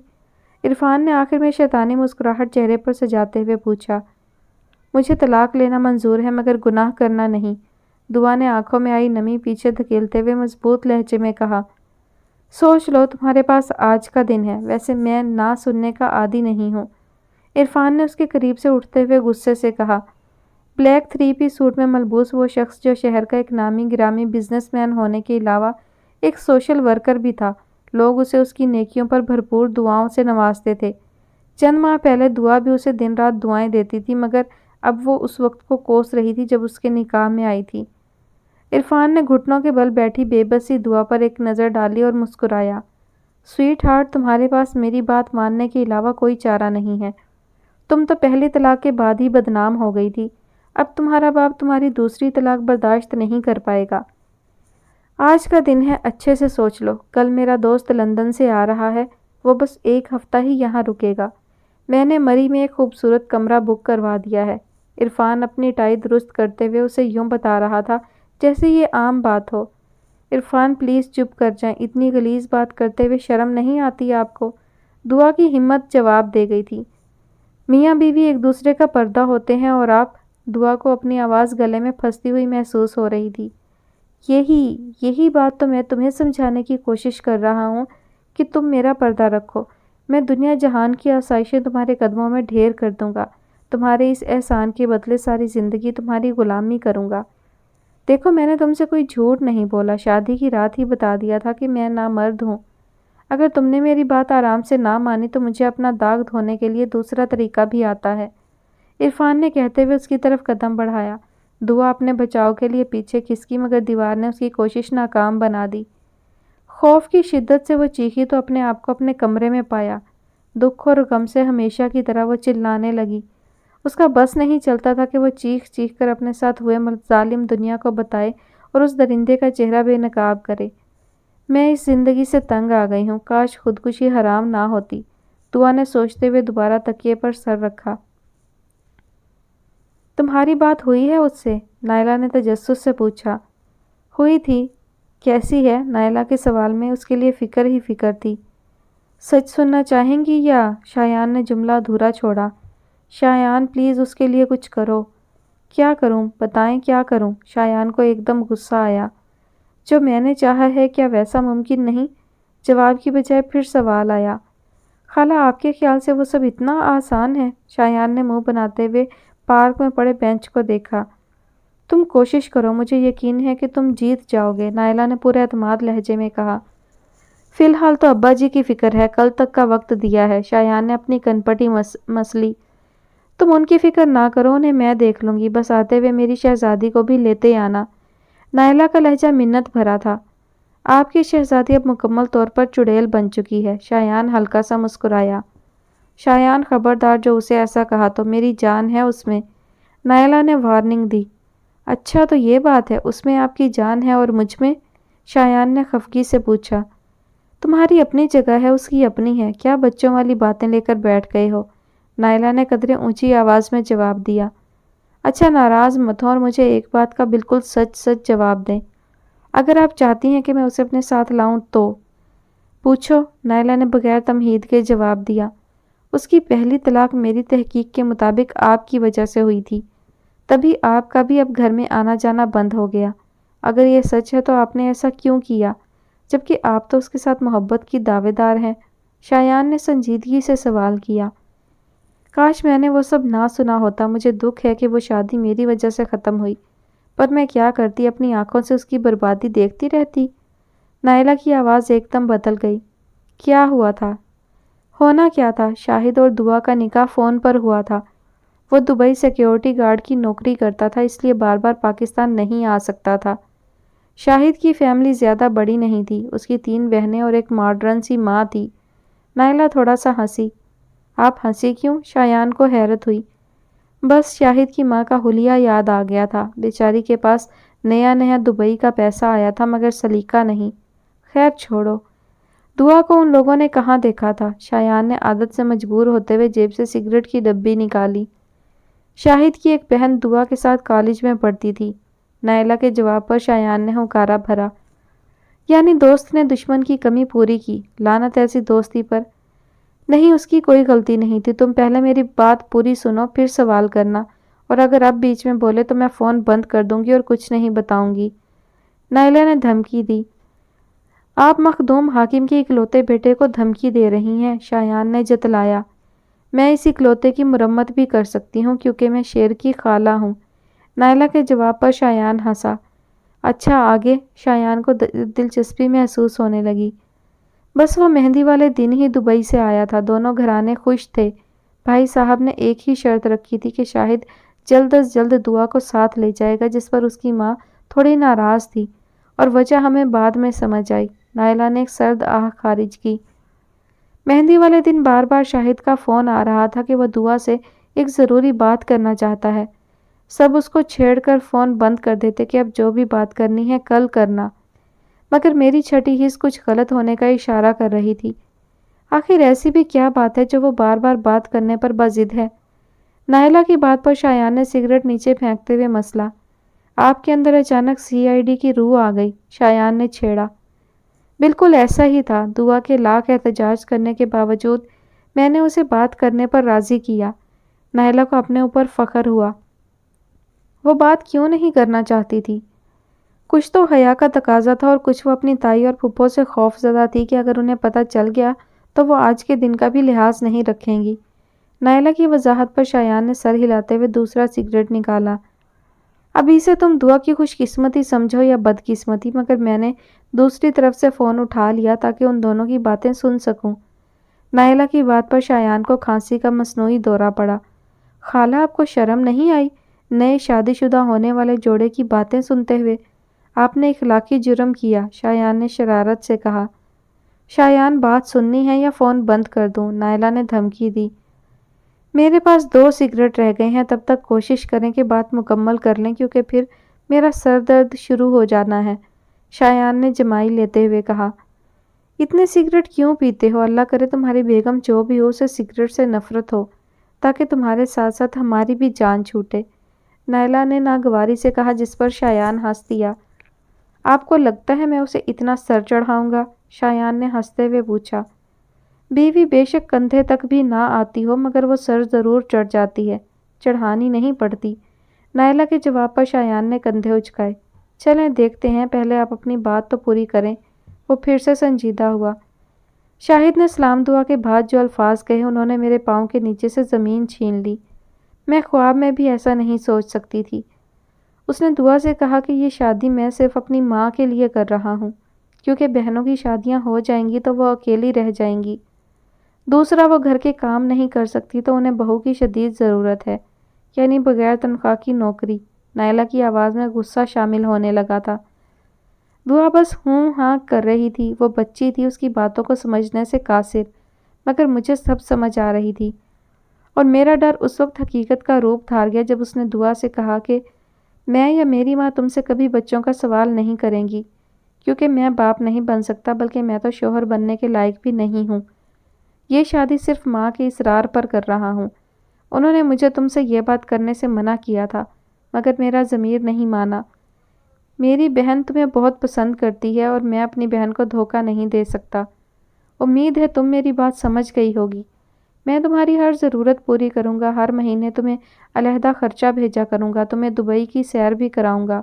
عرفان نے آخر میں شیطانی مسکراہٹ چہرے پر سجاتے ہوئے پوچھا۔ مجھے طلاق لینا منظور ہے مگر گناہ کرنا نہیں، دعا نے آنکھوں میں آئی نمی پیچھے دھکیلتے ہوئے مضبوط لہجے میں کہا۔ سوچ لو، تمہارے پاس آج کا دن ہے، ویسے میں نہ سننے کا عادی نہیں ہوں۔ عرفان نے اس کے قریب سے اٹھتے ہوئے غصے سے کہا۔ بلیک 3 پیس سوٹ میں ملبوس وہ شخص جو شہر کا ایک نامی گرامی بزنس مین ہونے کے علاوہ ایک سوشل ورکر بھی تھا، لوگ اسے اس کی نیکیوں پر بھرپور دعاؤں سے نوازتے تھے۔ چند ماہ پہلے دعا بھی اسے دن رات دعائیں دیتی تھی، مگر اب وہ اس وقت کو کوس رہی تھی جب اس کے نکاح میں آئی تھی۔ عرفان نے گھٹنوں کے بل بیٹھی بے بسی دعا پر ایک نظر ڈالی اور مسکرایا۔ سویٹ ہارٹ، تمہارے پاس میری بات ماننے کے علاوہ کوئی چارہ نہیں ہے۔ تم تو پہلی طلاق کے بعد ہی بدنام ہو گئی تھی، اب تمہارا باپ تمہاری دوسری طلاق برداشت نہیں کر پائے گا۔ آج کا دن ہے، اچھے سے سوچ لو۔ کل میرا دوست لندن سے آ رہا ہے، وہ بس 1 ہفتہ ہی یہاں رکے گا۔ میں نے مری میں ایک خوبصورت کمرہ بک کروا دیا ہے۔ عرفان اپنی ٹائی درست کرتے ہوئے اسے یوں بتا رہا تھا جیسے یہ عام بات ہو۔ عرفان پلیز چپ کر جائیں، اتنی غلیظ بات کرتے ہوئے شرم نہیں آتی آپ کو؟ دعا کی ہمت جواب دے گئی تھی۔ میاں بیوی ایک دوسرے کا پردہ ہوتے ہیں اور آپ؟ دعا کو اپنی آواز گلے میں پھنستی ہوئی محسوس ہو رہی تھی۔ یہی بات تو میں تمہیں سمجھانے کی کوشش کر رہا ہوں کہ تم میرا پردہ رکھو۔ میں دنیا جہان کی آسائشیں تمہارے قدموں میں ڈھیر کر دوں گا، تمہارے اس احسان کے بدلے ساری زندگی تمہاری غلامی کروں گا۔ دیکھو میں نے تم سے کوئی جھوٹ نہیں بولا، شادی کی رات ہی بتا دیا تھا کہ میں نامرد ہوں۔ اگر تم نے میری بات آرام سے نہ مانی تو مجھے اپنا داغ دھونے کے لیے دوسرا طریقہ بھی آتا ہے۔ عرفان نے کہتے ہوئے اس کی طرف قدم بڑھایا۔ دعا اپنے بچاؤ کے لیے پیچھے کھسکی، مگر دیوار نے اس کی کوشش ناکام بنا دی۔ خوف کی شدت سے وہ چیخی تو اپنے آپ کو اپنے کمرے میں پایا۔ دکھ اور غم سے ہمیشہ کی طرح وہ چلانے لگی۔ اس کا بس نہیں چلتا تھا کہ وہ چیخ چیخ کر اپنے ساتھ ہوئے ظالم دنیا کو بتائے اور اس درندے کا چہرہ بے نقاب کرے۔ میں اس زندگی سے تنگ آ گئی ہوں، کاش خودکشی حرام نہ ہوتی۔ دعا نے سوچتے ہوئے دوبارہ تکیے پر سر رکھا۔ تمہاری بات ہوئی ہے اس سے؟ نائلہ نے تجسس سے پوچھا۔ ہوئی تھی۔ کیسی ہے؟ نائلہ کے سوال میں اس کے لیے فکر ہی فکر تھی۔ سچ سننا چاہیں گی یا؟ شایان نے جملہ ادھورا چھوڑا۔ شایان پلیز اس کے لیے کچھ کرو۔ کیا کروں؟ بتائیں کیا کروں؟ شایان کو ایک دم غصہ آیا۔ جو میں نے چاہا ہے کیا ویسا ممکن نہیں؟ جواب کی بجائے پھر سوال آیا۔ خالہ آپ کے خیال سے وہ سب اتنا آسان ہے؟ شایان نے منہ بناتے ہوئے پارک میں پڑے بینچ کو دیکھا۔ تم کوشش کرو، مجھے یقین ہے کہ تم جیت جاؤ گے، نائلہ نے پورے اعتماد لہجے میں کہا۔ فی الحال تو ابا جی کی فکر ہے، کل تک کا وقت دیا ہے۔ شایان نے اپنی کنپٹی مسلی۔ تم ان کی فکر نہ کرو، انہیں میں دیکھ لوں گی، بس آتے ہوئے میری شہزادی کو بھی لیتے آنا۔ نائلہ کا لہجہ منت بھرا تھا۔ آپ کی شہزادی اب مکمل طور پر چڑیل بن چکی ہے۔ شایان ہلکا سا مسکرایا۔ شایان خبردار، جو اسے ایسا کہا تو میری جان ہے اس میں، نائلہ نے وارننگ دی۔ اچھا تو یہ بات ہے، اس میں آپ کی جان ہے اور مجھ میں؟ شایان نے خفگی سے پوچھا۔ تمہاری اپنی جگہ ہے، اس کی اپنی ہے، کیا بچوں والی باتیں لے کر بیٹھ گئے ہو؟ نائلہ نے قدرے اونچی آواز میں جواب دیا۔ اچھا ناراض مت ہوں اور مجھے ایک بات کا بالکل سچ سچ جواب دیں۔ اگر آپ چاہتی ہیں کہ میں اسے اپنے ساتھ لاؤں تو؟ پوچھو، نائلہ نے بغیر تمہید کے جواب دیا۔ اس کی پہلی طلاق میری تحقیق کے مطابق آپ کی وجہ سے ہوئی تھی، تبھی آپ کا بھی اب گھر میں آنا جانا بند ہو گیا۔ اگر یہ سچ ہے تو آپ نے ایسا کیوں کیا، جبکہ آپ تو اس کے ساتھ محبت کی دعوے دار ہیں؟ شایان نے سنجیدگی سے سوال کیا۔ کاش میں نے وہ سب نہ سنا ہوتا۔ مجھے دکھ ہے کہ وہ شادی میری وجہ سے ختم ہوئی، پر میں کیا کرتی، اپنی آنکھوں سے اس کی بربادی دیکھتی رہتی۔ نائلہ کی آواز ایک دم بدل گئی۔ کیا ہوا تھا؟ ہونا کیا تھا؟ شاہد اور دعا کا نکاح فون پر ہوا تھا۔ وہ دبئی سیکیورٹی گارڈ کی نوکری کرتا تھا، اس لیے بار بار پاکستان نہیں آ سکتا تھا۔ شاہد کی فیملی زیادہ بڑی نہیں تھی، اس کی 3 بہنیں اور ایک ماڈرن سی ماں تھی۔ نائلہ تھوڑا سا ہنسی۔ آپ ہنسی کیوں؟ شایان کو حیرت ہوئی۔ بس شاہد کی ماں کا حلیہ یاد آ گیا تھا۔ بیچاری کے پاس نیا نیا دبئی کا پیسہ آیا تھا مگر سلیقہ نہیں۔ خیر چھوڑو، دعا کو ان لوگوں نے کہاں دیکھا تھا؟ شایان نے عادت سے مجبور ہوتے ہوئے جیب سے سگریٹ کی ڈبی نکالی۔ شاہد کی ایک بہن دعا کے ساتھ کالج میں پڑھتی تھی۔ نائلہ کے جواب پر شایان نے ہنکارا بھرا۔ یعنی دوست نے دشمن کی کمی پوری کی؟ لعنت ایسی دوستی پر۔ نہیں، اس کی کوئی غلطی نہیں تھی۔ تم پہلے میری بات پوری سنو پھر سوال کرنا، اور اگر اب بیچ میں بولے تو میں فون بند کر دوں گی اور کچھ نہیں بتاؤں گی۔ نائلہ نے دھمکی دی۔ آپ مخدوم حاکم کے اکلوتے بیٹے کو دھمکی دے رہی ہیں، شایان نے جتلایا۔ میں اس اکلوتے کی مرمت بھی کر سکتی ہوں کیونکہ میں شیر کی خالہ ہوں۔ نائلہ کے جواب پر شایان ہنسا۔ اچھا آگے؟ شایان کو دلچسپی محسوس ہونے لگی۔ بس وہ مہندی والے دن ہی دبئی سے آیا تھا، دونوں گھرانے خوش تھے۔ بھائی صاحب نے ایک ہی شرط رکھی تھی کہ شاہد جلد از جلد دعا کو ساتھ لے جائے گا، جس پر اس کی ماں تھوڑی ناراض تھی، اور وجہ ہمیں بعد میں سمجھ آئی۔ نائلہ نے ایک سرد آہ خارج کی۔ مہندی والے دن بار بار شاہد کا فون آ رہا تھا کہ وہ دعا سے ایک ضروری بات کرنا چاہتا ہے۔ سب اس کو چھیڑ کر فون بند کر دیتے کہ اب جو بھی بات کرنی ہے کل کرنا، مگر میری چھٹی حس کچھ غلط ہونے کا اشارہ کر رہی تھی۔ آخر ایسی بھی کیا بات ہے جو وہ بار بار بات کرنے پر بضد ہے؟ نائلہ کی بات پر شایان نے سگریٹ نیچے پھینکتے ہوئے مسلا۔ آپ کے اندر اچانک CID کی روح آ گئی، شایان نے چھیڑا۔ بالکل ایسا ہی تھا۔ دعا کے لاکھ احتجاج کرنے کے باوجود میں نے اسے بات کرنے پر راضی کیا۔ نائلہ کو اپنے اوپر فخر ہوا۔ وہ بات کیوں نہیں کرنا چاہتی تھی؟ کچھ تو حیا کا تقاضا تھا اور کچھ وہ اپنی تائی اور پھپھو سے خوف زدہ تھی کہ اگر انہیں پتہ چل گیا تو وہ آج کے دن کا بھی لحاظ نہیں رکھیں گی۔ نائلہ کی وضاحت پر شایان نے سر ہلاتے ہوئے دوسرا سگریٹ نکالا۔ اب اسے تم دعا کی خوش قسمتی سمجھو یا بد قسمتی، مگر میں نے دوسری طرف سے فون اٹھا لیا تاکہ ان دونوں کی باتیں سن سکوں۔ نائلہ کی بات پر شایان کو کھانسی کا مصنوعی دورہ پڑا۔ خالہ، آپ کو شرم نہیں آئی نئے شادی شدہ ہونے والے جوڑے کی باتیں سنتے ہوئے؟ آپ نے اخلاقی جرم کیا، شایان نے شرارت سے کہا۔ شایان، بات سننی ہے یا فون بند کر دوں؟ نائلہ نے دھمکی دی۔ میرے پاس 2 سگریٹ رہ گئے ہیں، تب تک کوشش کریں کہ بات مکمل کر لیں کیونکہ پھر میرا سر درد شروع ہو جانا ہے، شایان نے جمائی لیتے ہوئے کہا۔ اتنے سگریٹ کیوں پیتے ہو؟ اللہ کرے تمہاری بیگم جو بھی ہو اسے سگریٹ سے نفرت ہو تاکہ تمہارے ساتھ ساتھ ہماری بھی جان چھوٹے، نائلہ نے ناگواری سے کہا، جس پر شایان ہنس دیا۔ آپ کو لگتا ہے میں اسے اتنا سر چڑھاؤں گا؟ شایان نے ہنستے ہوئے پوچھا۔ بیوی بے شک کندھے تک بھی نہ آتی ہو مگر وہ سر ضرور چڑھ جاتی ہے، چڑھانی نہیں پڑتی۔ نائلہ کے جواب پر شایان نے کندھے اچکائے۔ چلیں دیکھتے ہیں، پہلے آپ اپنی بات تو پوری کریں۔ وہ پھر سے سنجیدہ ہوا۔ شاہد نے سلام دعا کے بعد جو الفاظ کہے انہوں نے میرے پاؤں کے نیچے سے زمین چھین لی۔ میں خواب میں بھی ایسا نہیں سوچ سکتی تھی۔ اس نے دعا سے کہا کہ یہ شادی میں صرف اپنی ماں کے لیے کر رہا ہوں، کیونکہ بہنوں کی شادیاں ہو جائیں گی تو وہ اکیلی رہ جائیں گی۔ دوسرا، وہ گھر کے کام نہیں کر سکتی تو انہیں بہو کی شدید ضرورت ہے، یعنی بغیر تنخواہ کی نوکری۔ نائلہ کی آواز میں غصہ شامل ہونے لگا تھا۔ دعا بس ہوں ہاں کر رہی تھی، وہ بچی تھی، اس کی باتوں کو سمجھنے سے قاصر، مگر مجھے سب سمجھ آ رہی تھی، اور میرا ڈر اس وقت حقیقت کا روپ دھار گیا جب اس نے دعا سے کہا کہ میں یا میری ماں تم سے کبھی بچوں کا سوال نہیں کریں گی، کیونکہ میں باپ نہیں بن سکتا، بلکہ میں تو شوہر بننے کے لائق بھی نہیں ہوں۔ یہ شادی صرف ماں کے اصرار پر کر رہا ہوں۔ انہوں نے مجھے تم سے یہ بات کرنے سے منع کیا تھا، مگر میرا ضمیر نہیں مانا۔ میری بہن تمہیں بہت پسند کرتی ہے اور میں اپنی بہن کو دھوکہ نہیں دے سکتا۔ امید ہے تم میری بات سمجھ گئی ہوگی۔ میں تمہاری ہر ضرورت پوری کروں گا، ہر مہینے تمہیں علیحدہ خرچہ بھیجا کروں گا، تمہیں دبئی کی سیر بھی کراؤں گا۔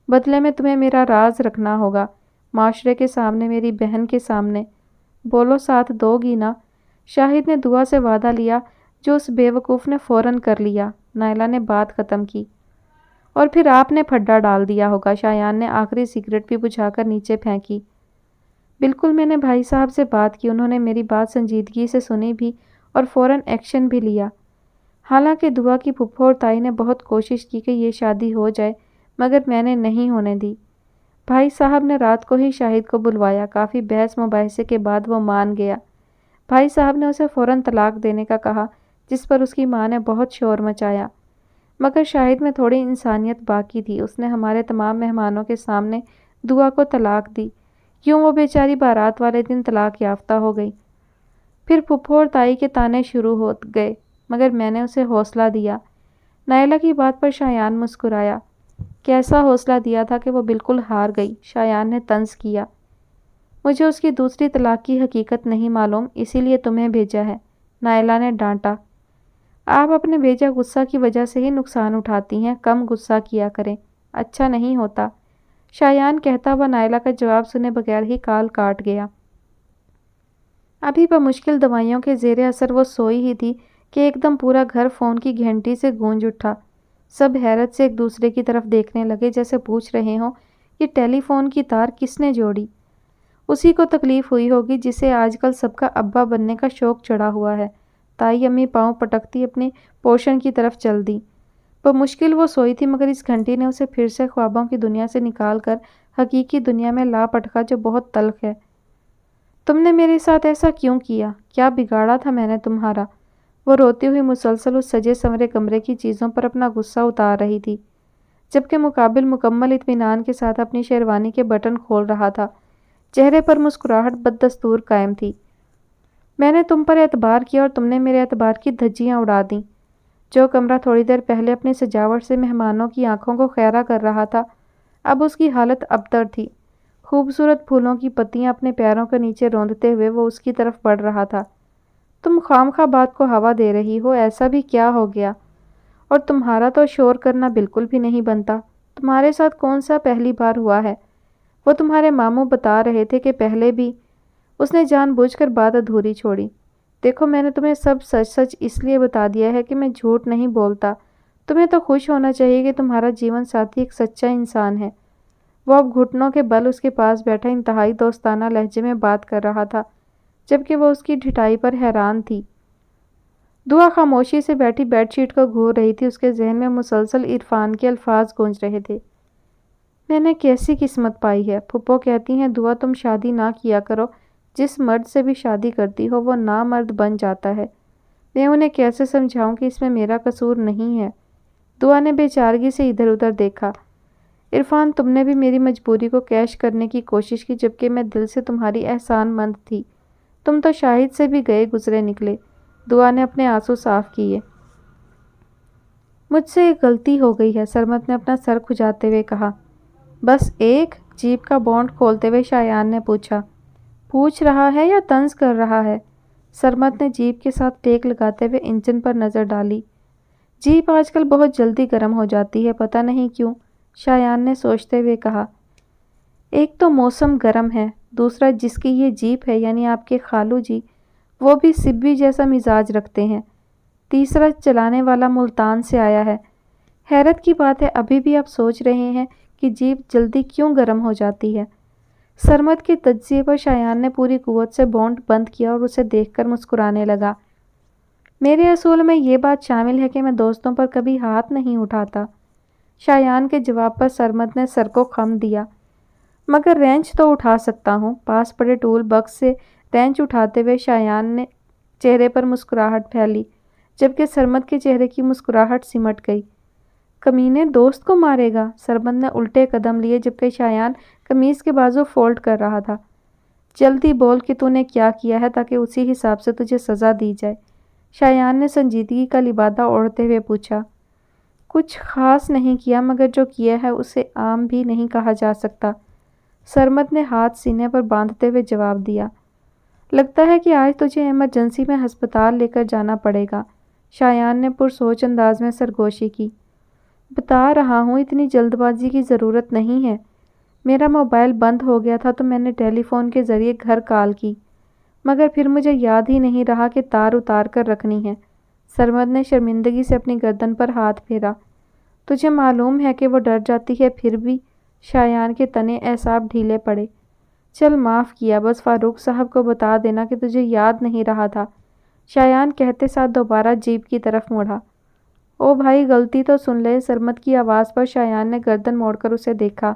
بدلے میں تمہیں میرا راز رکھنا ہوگا، معاشرے کے سامنے، میری بہن کے سامنے۔ بولو ساتھ دو گی نا؟ شاہد نے دعا سے وعدہ لیا جو اس بے وقوف نے فوراً کر لیا۔ نائلہ نے بات ختم کی۔ اور پھر آپ نے پھڈا ڈال دیا ہوگا۔ شایان نے آخری سگریٹ بھی بجھا کر نیچے پھینکی۔ بالکل، میں نے بھائی صاحب سے بات کی، انہوں نے میری بات سنجیدگی سے سنی بھی اور فوراً ایکشن بھی لیا۔ حالانکہ دعا کی پھپھو اور تائی نے بہت کوشش کی کہ یہ شادی ہو جائے، مگر میں نے نہیں ہونے دی۔ بھائی صاحب نے رات کو ہی شاہد کو بلوایا۔ کافی بحث مباحثے کے بعد وہ مان گیا۔ بھائی صاحب نے اسے فوراً طلاق دینے کا کہا، جس پر اس کی ماں نے بہت شور مچایا۔ مگر شاہد میں تھوڑی انسانیت باقی تھی، اس نے ہمارے تمام مہمانوں کے سامنے دعا کو طلاق دی۔ یوں وہ بیچاری بارات والے دن طلاق یافتہ ہو گئی۔ پھر پھپھو اور تائی کے طعنے شروع ہو گئے، مگر میں نے اسے حوصلہ دیا۔ نائلہ کی بات پر شایان مسکرایا۔ کیسا حوصلہ دیا تھا کہ وہ بالکل ہار گئی؟ شایان نے طنز کیا۔ مجھے اس کی دوسری طلاق کی حقیقت نہیں معلوم، اسی لیے تمہیں بھیجا ہے، نائلہ نے ڈانٹا۔ آپ اپنے بھیجا غصہ کی وجہ سے ہی نقصان اٹھاتی ہیں، کم غصہ کیا کریں، اچھا نہیں ہوتا۔ شایان کہتا ہوا نائلہ کا جواب سنے بغیر ہی کال کاٹ گیا۔ ابھی بمشکل دوائیوں کے زیر اثر وہ سوئی ہی تھی کہ ایک دم پورا گھر فون کی گھنٹی سے گونج اٹھا۔ سب حیرت سے ایک دوسرے کی طرف دیکھنے لگے، جیسے پوچھ رہے ہوں یہ ٹیلی فون کی تار کس نے جوڑی؟ اسی کو تکلیف ہوئی ہوگی جسے آج کل سب کا ابا بننے کا شوق چڑھا ہوا ہے۔ تائی امی پاؤں پٹکتی اپنی پوشن کی طرف چل دی۔ بمشکل وہ سوئی تھی، مگر اس گھنٹی نے اسے پھر سے خوابوں کی دنیا سے نکال کر حقیقی دنیا میں لا پٹکا، جو بہت تلخ ہے۔ تم نے میرے ساتھ ایسا کیوں کیا؟ کیا بگاڑا تھا میں نے تمہارا؟ وہ روتی ہوئی مسلسل اس سجے سنورے کمرے کی چیزوں پر اپنا غصہ اتار رہی تھی، جبکہ مقابل مکمل اطمینان کے ساتھ اپنی شیروانی کے بٹن کھول رہا تھا۔ چہرے پر مسکراہٹ بددستور قائم تھی۔ میں نے تم پر اعتبار کیا اور تم نے میرے اعتبار کی دھجیاں اڑا دیں۔ جو کمرہ تھوڑی دیر پہلے اپنی سجاوٹ سے مہمانوں کی آنکھوں کو خیرہ کر رہا تھا، اب اس کی حالت ابتر تھی۔ خوبصورت پھولوں کی پتیاں اپنے پیروں کے نیچے روندتے ہوئے وہ اس کی طرف بڑھ رہا تھا۔ تم خواہ بات کو ہوا دے رہی ہو، ایسا بھی کیا ہو گیا؟ اور تمہارا تو شور کرنا بالکل بھی نہیں بنتا۔ تمہارے ساتھ کون سا پہلی بار ہوا ہے؟ وہ تمہارے ماموں بتا رہے تھے کہ پہلے بھی۔ اس نے جان بوجھ کر بات ادھوری چھوڑی۔ دیکھو، میں نے تمہیں سب سچ سچ اس لیے بتا دیا ہے کہ میں جھوٹ نہیں بولتا۔ تمہیں تو خوش ہونا چاہیے کہ تمہارا جیون ساتھی ایک سچا انسان ہے۔ وہ اب گھٹنوں کے بل اس کے پاس بیٹھا انتہائی دوستانہ لہجے میں بات کر رہا تھا، جبکہ وہ اس کی ڈھٹائی پر حیران تھی۔ دعا خاموشی سے بیٹھی بیڈ شیٹ کو گھور رہی تھی، اس کے ذہن میں مسلسل عرفان کے الفاظ گونج رہے تھے۔ میں نے کیسی قسمت پائی ہے۔ پھپھو کہتی ہیں دعا تم شادی نہ کیا کرو، جس مرد سے بھی شادی کرتی ہو وہ نامرد بن جاتا ہے۔ میں انہیں کیسے سمجھاؤں کہ اس میں میرا قصور نہیں ہے؟ دعا نے بے چارگی سے ادھر ادھر دیکھا۔ عرفان، تم نے بھی میری مجبوری کو کیش کرنے کی کوشش کی، جبکہ میں دل سے تمہاری احسان مند تھی۔ تم تو شاہد سے بھی گئے گزرے نکلے۔ دعا نے اپنے آنسو صاف کیے۔ مجھ سے ایک غلطی ہو گئی ہے، سرمد نے اپنا سر کھجاتے ہوئے کہا۔ بس ایک؟ جیپ کا بونٹ کھولتے ہوئے شایان نے پوچھا۔ پوچھ رہا ہے یا طنز کر رہا ہے؟ سرمد نے جیپ کے ساتھ ٹیک لگاتے ہوئے انجن پر نظر ڈالی۔ جیپ آج کل بہت جلدی گرم ہو جاتی ہے، پتہ نہیں کیوں، شایان نے سوچتے ہوئے کہا۔ ایک تو موسم گرم ہے، دوسرا جس کی یہ جیپ ہے یعنی آپ کے خالو جی، وہ بھی سبی جیسا مزاج رکھتے ہیں، تیسرا چلانے والا ملتان سے آیا ہے۔ حیرت کی بات ہے ابھی بھی آپ سوچ رہے ہیں کہ جیپ جلدی کیوں گرم ہو جاتی ہے۔ سرمد کے تجزیے پر شایان نے پوری قوت سے بونٹ بند کیا اور اسے دیکھ کر مسکرانے لگا۔ میرے اصول میں یہ بات شامل ہے کہ میں دوستوں پر کبھی ہاتھ نہیں اٹھاتا۔ شایان کے جواب پر سرمد نے سر کو خم دیا۔ مگر رینچ تو اٹھا سکتا ہوں۔ پاس پڑے ٹول باکس سے رینچ اٹھاتے ہوئے شایان نے چہرے پر مسکراہٹ پھیلی، جبکہ سرمد کے چہرے کی مسکراہٹ سمٹ گئی۔ کمینے دوست کو مارے گا؟ سرمد نے الٹے قدم لیے، جبکہ شایان قمیض کے بازو فولڈ کر رہا تھا۔ جلدی بول کہ تو نے کیا کیا ہے تاکہ اسی حساب سے تجھے سزا دی جائے، شایان نے سنجیدگی کا لبادہ اوڑھتے ہوئے پوچھا۔ کچھ خاص نہیں کیا، مگر جو کیا ہے اسے عام بھی نہیں کہا جا سکتا، سرمد نے ہاتھ سینے پر باندھتے ہوئے جواب دیا۔ لگتا ہے کہ آج تجھے ایمرجنسی میں ہسپتال لے کر جانا پڑے گا، شایان نے پرسوچ انداز میں سرگوشی کی۔ بتا رہا ہوں اتنی جلد بازی کی ضرورت نہیں ہے۔ میرا موبائل بند ہو گیا تھا تو میں نے ٹیلی فون کے ذریعے گھر کال کی، مگر پھر مجھے یاد ہی نہیں رہا کہ تار اتار کر رکھنی ہے۔ سرمد نے شرمندگی سے اپنی گردن پر ہاتھ پھیرا۔ تجھے معلوم ہے کہ وہ ڈر جاتی ہے، پھر بھی؟ شایان کے تنے اعصاب ڈھیلے پڑے۔ چل معاف کیا، بس فاروق صاحب کو بتا دینا کہ تجھے یاد نہیں رہا تھا، شایان کہتے ساتھ دوبارہ جیپ کی طرف مڑا۔ او بھائی غلطی تو سن لے، سرمد کی آواز پر شایان نے گردن موڑ کر اسے دیکھا۔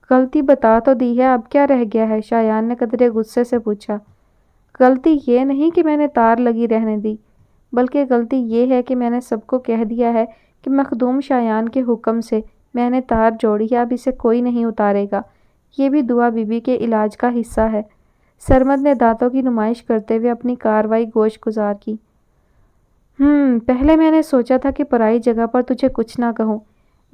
غلطی بتا تو دی ہے، اب کیا رہ گیا ہے؟ شایان نے قدرے غصے سے پوچھا۔ غلطی یہ نہیں کہ میں نے تار لگی رہنے دی، بلکہ غلطی یہ ہے کہ میں نے سب کو کہہ دیا ہے کہ مخدوم شایان کے حکم سے میں نے تار جوڑی ہے، اب اسے کوئی نہیں اتارے گا۔ یہ بھی دعا بی بی کے علاج کا حصہ ہے۔ سرمد نے دانتوں کی نمائش کرتے ہوئے اپنی کارروائی گوش گزار کی۔ پہلے میں نے سوچا تھا کہ پرائی جگہ پر تجھے کچھ نہ کہوں،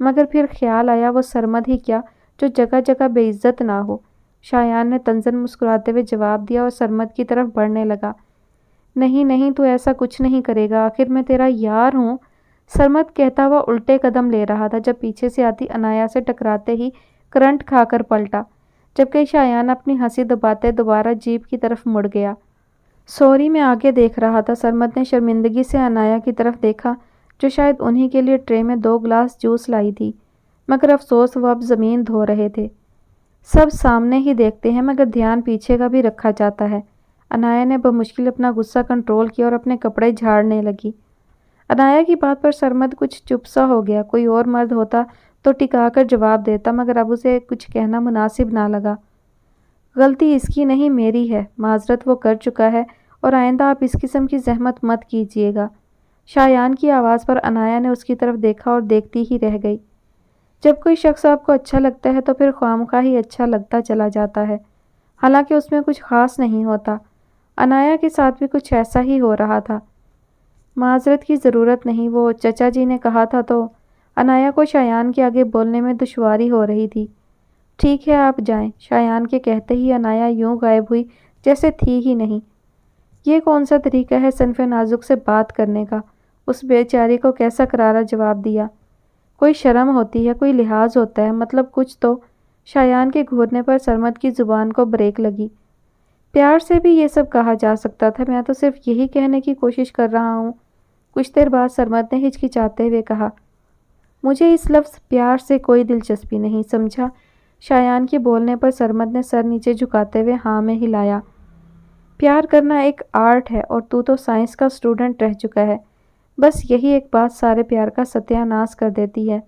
مگر پھر خیال آیا وہ سرمد ہی کیا جو جگہ جگہ بے عزت نہ ہو۔ شایان نے طنزاً مسکراتے ہوئے جواب دیا اور سرمد کی طرف بڑھنے لگا۔ نہیں نہیں، تو ایسا کچھ نہیں کرے گا، آخر میں تیرا یار ہوں، سرمد کہتا ہوا الٹے قدم لے رہا تھا جب پیچھے سے آتی انایا سے ٹکراتے ہی کرنٹ کھا کر پلٹا، جبکہ شایان اپنی ہنسی دباتے دوبارہ جیپ کی طرف مڑ گیا۔ سوری، میں آگے دیکھ رہا تھا۔ سرمد نے شرمندگی سے انایا کی طرف دیکھا جو شاید انہی کے لیے ٹرے میں 2 گلاس جوس لائی تھی، مگر افسوس وہ اب زمین دھو رہے تھے۔ سب سامنے ہی دیکھتے ہیں مگر دھیان پیچھے کا بھی رکھا جاتا ہے۔ انایا نے بمشکل اپنا غصہ کنٹرول کیا اور اپنے کپڑے جھاڑنے لگی۔ انایا کی بات پر سرمد کچھ چپ سا ہو گیا۔ کوئی اور مرد ہوتا تو ٹکا کر جواب دیتا، مگر اب اسے کچھ کہنا مناسب نہ لگا۔ غلطی اس کی نہیں، میری ہے، معذرت وہ کر چکا ہے اور آئندہ آپ اس قسم کی زحمت مت کیجیے گا۔ شایان کی آواز پر انایا نے اس کی طرف دیکھا اور دیکھتی ہی رہ گئی۔ جب کوئی شخص آپ کو اچھا لگتا ہے تو پھر خوامخواہ ہی اچھا لگتا چلا جاتا ہے، حالانکہ اس میں کچھ خاص نہیں ہوتا۔ انایا کے ساتھ بھی کچھ ایسا ہی ہو رہا تھا۔ معذرت کی ضرورت نہیں، وہ چچا جی نے کہا تھا تو۔ انایا کو شایان کے آگے بولنے میں دشواری ہو رہی تھی۔ ٹھیک ہے آپ جائیں، شایان کے کہتے ہی انایا یوں غائب ہوئی جیسے تھی ہی نہیں۔ یہ کون سا طریقہ ہے صنف نازک سے بات کرنے کا؟ اس بیچاری کو کیسا کرارا جواب دیا۔ کوئی شرم ہوتی ہے، کوئی لحاظ ہوتا ہے، مطلب کچھ تو۔ شایان کے گھورنے پر سرمد کی زبان کو بریک لگی۔ پیار سے بھی یہ سب کہا جا سکتا تھا، میں تو صرف یہی کہنے کی کوشش کر رہا ہوں۔ کچھ دیر بعد سرمد نے ہچکچاتے ہوئے کہا، مجھے اس لفظ پیار سے کوئی دلچسپی نہیں، سمجھا؟ شایان کے بولنے پر سرمد نے سر نیچے جھکاتے ہوئے ہاں میں ہلایا۔ پیار کرنا ایک آرٹ ہے اور تو سائنس کا اسٹوڈنٹ رہ چکا ہے، بس یہی ایک بات سارے پیار کا ستیہ ناش کر دیتی ہے،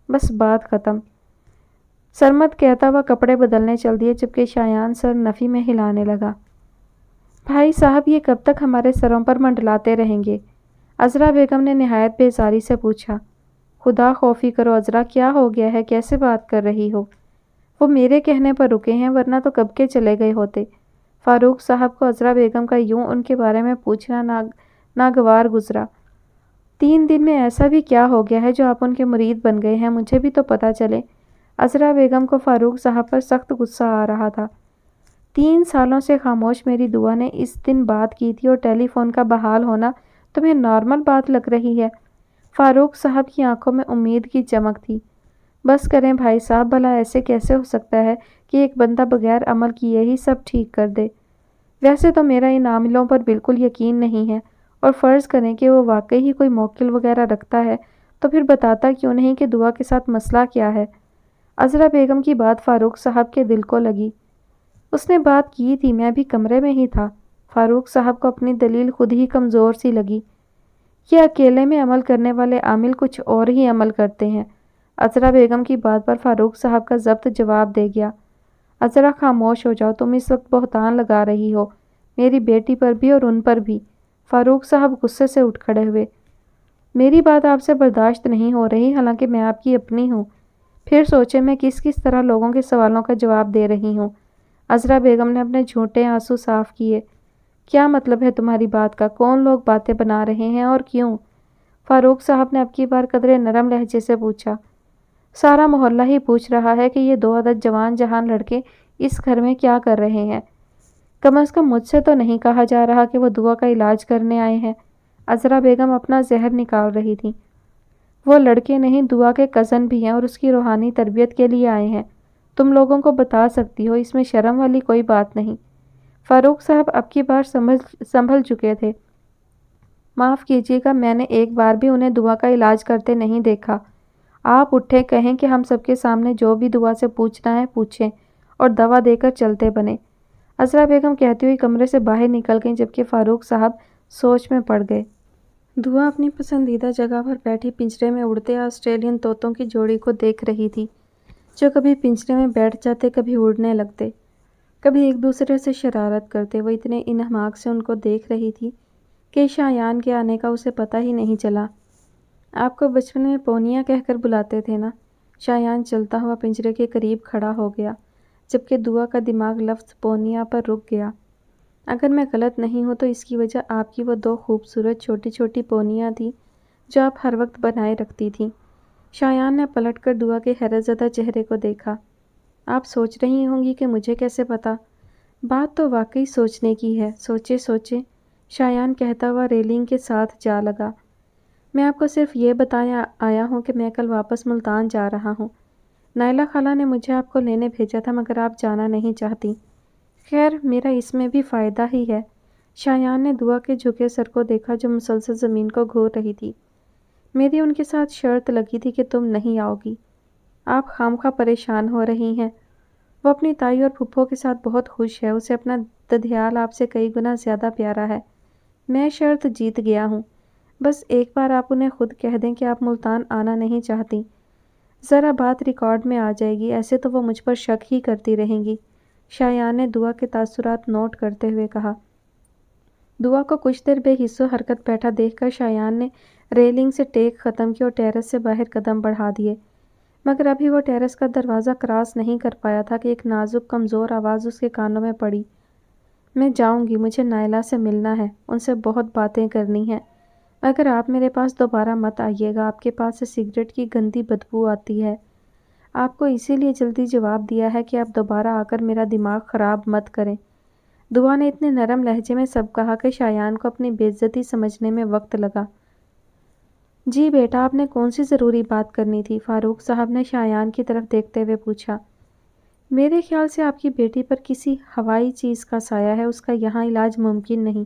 بس بات ختم۔ سرمد کہتا ہوا کپڑے بدلنے چل دیے جبکہ شایان سر نفی میں ہلانے لگا۔ بھائی صاحب یہ کب تک ہمارے سروں پر منڈلاتے رہیں گے؟ عذرا بیگم نے نہایت بیزاری سے پوچھا۔ خدا خوفی کرو عذرا، کیا ہو گیا ہے، کیسے بات کر رہی ہو؟ وہ میرے کہنے پر رکے ہیں ورنہ تو کب کے چلے گئے ہوتے۔ فاروق صاحب کو عذرا بیگم کا یوں ان کے بارے میں پوچھنا ناگوار گزرا۔ 3 دن میں ایسا بھی کیا ہو گیا ہے جو آپ ان کے مرید بن گئے ہیں؟ مجھے بھی تو پتہ چلے۔ عذرا بیگم کو فاروق صاحب پر سخت غصہ آ رہا تھا۔ 3 سالوں سے خاموش میری دعا نے اس دن بات کی تھی اور ٹیلی فون کا بحال ہونا تمہیں نارمل بات لگ رہی ہے؟ فاروق صاحب کی آنکھوں میں امید کی چمک تھی۔ بس کریں بھائی صاحب، بھلا ایسے کیسے ہو سکتا ہے کہ ایک بندہ بغیر عمل کیے ہی سب ٹھیک کر دے؟ ویسے تو میرا ان عاملوں پر بالکل یقین نہیں ہے، اور فرض کریں کہ وہ واقعی ہی کوئی موکل وغیرہ رکھتا ہے تو پھر بتاتا کیوں نہیں کہ دعا کے ساتھ مسئلہ کیا ہے؟ عذرا بیگم کی بات فاروق صاحب کے دل کو لگی۔ اس نے بات کی تھی، میں بھی کمرے میں ہی تھا۔ فاروق صاحب کو اپنی دلیل خود ہی کمزور سی لگی۔ یہ اکیلے میں عمل کرنے والے عامل کچھ اور ہی عمل کرتے ہیں۔ عذرا بیگم کی بات پر فاروق صاحب کا ضبط جواب دے گیا۔ عذرا خاموش ہو جاؤ، تم اس وقت بہتان لگا رہی ہو، میری بیٹی پر بھی اور ان پر بھی۔ فاروق صاحب غصے سے اٹھ کھڑے ہوئے۔ میری بات آپ سے برداشت نہیں ہو رہی، حالانکہ میں آپ کی اپنی ہوں۔ پھر سوچے میں کس طرح لوگوں کے سوالوں کا جواب دے رہی ہوں۔ عذرا بیگم نے اپنے جھوٹے آنسو صاف کیے۔ کیا مطلب ہے تمہاری بات کا؟ کون لوگ باتیں بنا رہے ہیں اور کیوں؟ فاروق صاحب نے اب کی بار قدرے نرم لہجے سے پوچھا۔ سارا محلہ ہی پوچھ رہا ہے کہ یہ 2 عدد جوان جہان لڑکے اس گھر میں کیا کر رہے ہیں۔ کم از کم مجھ سے تو نہیں کہا جا رہا کہ وہ دعا کا علاج کرنے آئے ہیں۔ عذرا بیگم اپنا زہر نکال رہی تھی۔ وہ لڑکے نہیں، دعا کے کزن بھی ہیں اور اس کی روحانی تربیت کے لیے آئے ہیں۔ تم لوگوں کو بتا سکتی ہو، اس میں شرم والی کوئی بات نہیں۔ فاروق صاحب اب کی بار سنبھل چکے تھے۔ معاف کیجیے گا، میں نے ایک بار بھی انہیں دعا کا علاج کرتے نہیں دیکھا۔ آپ اٹھے، کہیں کہ ہم سب کے سامنے جو بھی دعا سے پوچھنا ہے پوچھیں اور دوا دے کر چلتے بنے۔ عذرا بیگم کہتی ہوئی کمرے سے باہر نکل گئیں، جبکہ فاروق صاحب سوچ میں پڑ گئے۔ دعا اپنی پسندیدہ جگہ پر بیٹھی پنجرے میں اڑتے آسٹریلین طوطوں کی جوڑی کو دیکھ رہی تھی، جو کبھی پنجرے میں بیٹھ جاتے، کبھی اڑنے لگتے، کبھی ایک دوسرے سے شرارت کرتے۔ وہ اتنے انہماک سے ان کو دیکھ رہی تھی کہ شایان کے آنے کا اسے پتہ ہی نہیں چلا۔ آپ کو بچپن میں پونیا کہہ کر بلاتے تھے نا؟ شایان چلتا ہوا پنجرے کے قریب کھڑا ہو گیا، جبکہ دعا کا دماغ لفظ پونیا پر رک گیا۔ اگر میں غلط نہیں ہوں تو اس کی وجہ آپ کی وہ 2 خوبصورت چھوٹی چھوٹی پونیاں تھیں جو آپ ہر وقت بنائے رکھتی تھیں۔ شایان نے پلٹ کر دعا کے حیرت زدہ چہرے کو دیکھا۔ آپ سوچ رہی ہوں گی کہ مجھے کیسے پتا؟ بات تو واقعی سوچنے کی ہے۔ سوچے سوچے شایان کہتا ہوا ریلنگ کے ساتھ جا لگا۔ میں آپ کو صرف یہ بتایا آیا ہوں کہ میں کل واپس ملتان جا رہا ہوں۔ نائلہ خالہ نے مجھے آپ کو لینے بھیجا تھا، مگر آپ جانا نہیں چاہتی۔ خیر، میرا اس میں بھی فائدہ ہی ہے۔ شایان نے دعا کے جھکے سر کو دیکھا جو مسلسل زمین کو گھور رہی تھی۔ میری ان کے ساتھ شرط لگی تھی کہ تم نہیں آؤ گی۔ آپ خامخواہ پریشان ہو رہی ہیں۔ وہ اپنی تائی اور پھپھو کے ساتھ بہت خوش ہے۔ اسے اپنا ددھیال آپ سے کئی گنا زیادہ پیارا ہے۔ میں شرط جیت گیا ہوں۔ بس ایک بار آپ انہیں خود کہہ دیں کہ آپ ملتان آنا نہیں چاہتی۔ ذرا بات ریکارڈ میں آ جائے گی، ایسے تو وہ مجھ پر شک ہی کرتی رہیں گی۔ شایان نے دعا کے تاثرات نوٹ کرتے ہوئے کہا۔ دعا کو کچھ دیر بے حس و حرکت بیٹھا دیکھ کر شایان نے ریلنگ سے ٹیک ختم کی اور ٹیرس سے باہر قدم بڑھا دیے، مگر ابھی وہ ٹیرس کا دروازہ کراس نہیں کر پایا تھا کہ ایک نازک کمزور آواز اس کے کانوں میں پڑی۔ میں جاؤں گی، مجھے نائلہ سے ملنا ہے، ان سے بہت باتیں کرنی ہیں، مگر آپ میرے پاس دوبارہ مت آئیے گا، آپ کے پاس سے سگریٹ کی گندی بدبو آتی ہے۔ آپ کو اسی لیے جلدی جواب دیا ہے کہ آپ دوبارہ آ کر میرا دماغ خراب مت کریں۔ دعا نے اتنے نرم لہجے میں سب کہا کہ شایان کو اپنی بے عزتی سمجھنے میں وقت لگا۔ جی بیٹا، آپ نے کون سی ضروری بات کرنی تھی؟ فاروق صاحب نے شایان کی طرف دیکھتے ہوئے پوچھا۔ میرے خیال سے آپ کی بیٹی پر کسی ہوائی چیز کا سایہ ہے، اس کا یہاں علاج ممکن نہیں۔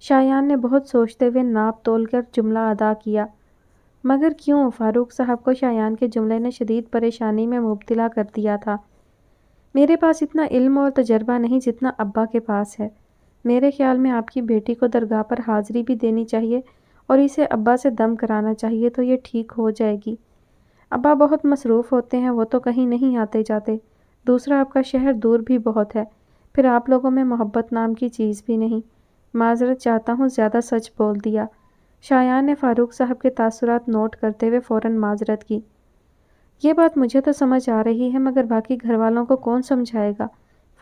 شایان نے بہت سوچتے ہوئے ناپ تول کر جملہ ادا کیا۔ مگر کیوں؟ فاروق صاحب کو شایان کے جملے نے شدید پریشانی میں مبتلا کر دیا تھا۔ میرے پاس اتنا علم اور تجربہ نہیں جتنا ابا کے پاس ہے۔ میرے خیال میں آپ کی بیٹی کو درگاہ پر حاضری بھی دینی چاہیے اور اسے ابا سے دم کرانا چاہیے تو یہ ٹھیک ہو جائے گی۔ ابا بہت مصروف ہوتے ہیں، وہ تو کہیں نہیں آتے جاتے۔ دوسرا، آپ کا شہر دور بھی بہت ہے، پھر آپ لوگوں میں محبت نام کی چیز بھی نہیں۔ معذرت چاہتا ہوں، زیادہ سچ بول دیا۔ شایان نے فاروق صاحب کے تاثرات نوٹ کرتے ہوئے فوراً معذرت کی۔ یہ بات مجھے تو سمجھ آ رہی ہے، مگر باقی گھر والوں کو کون سمجھائے گا؟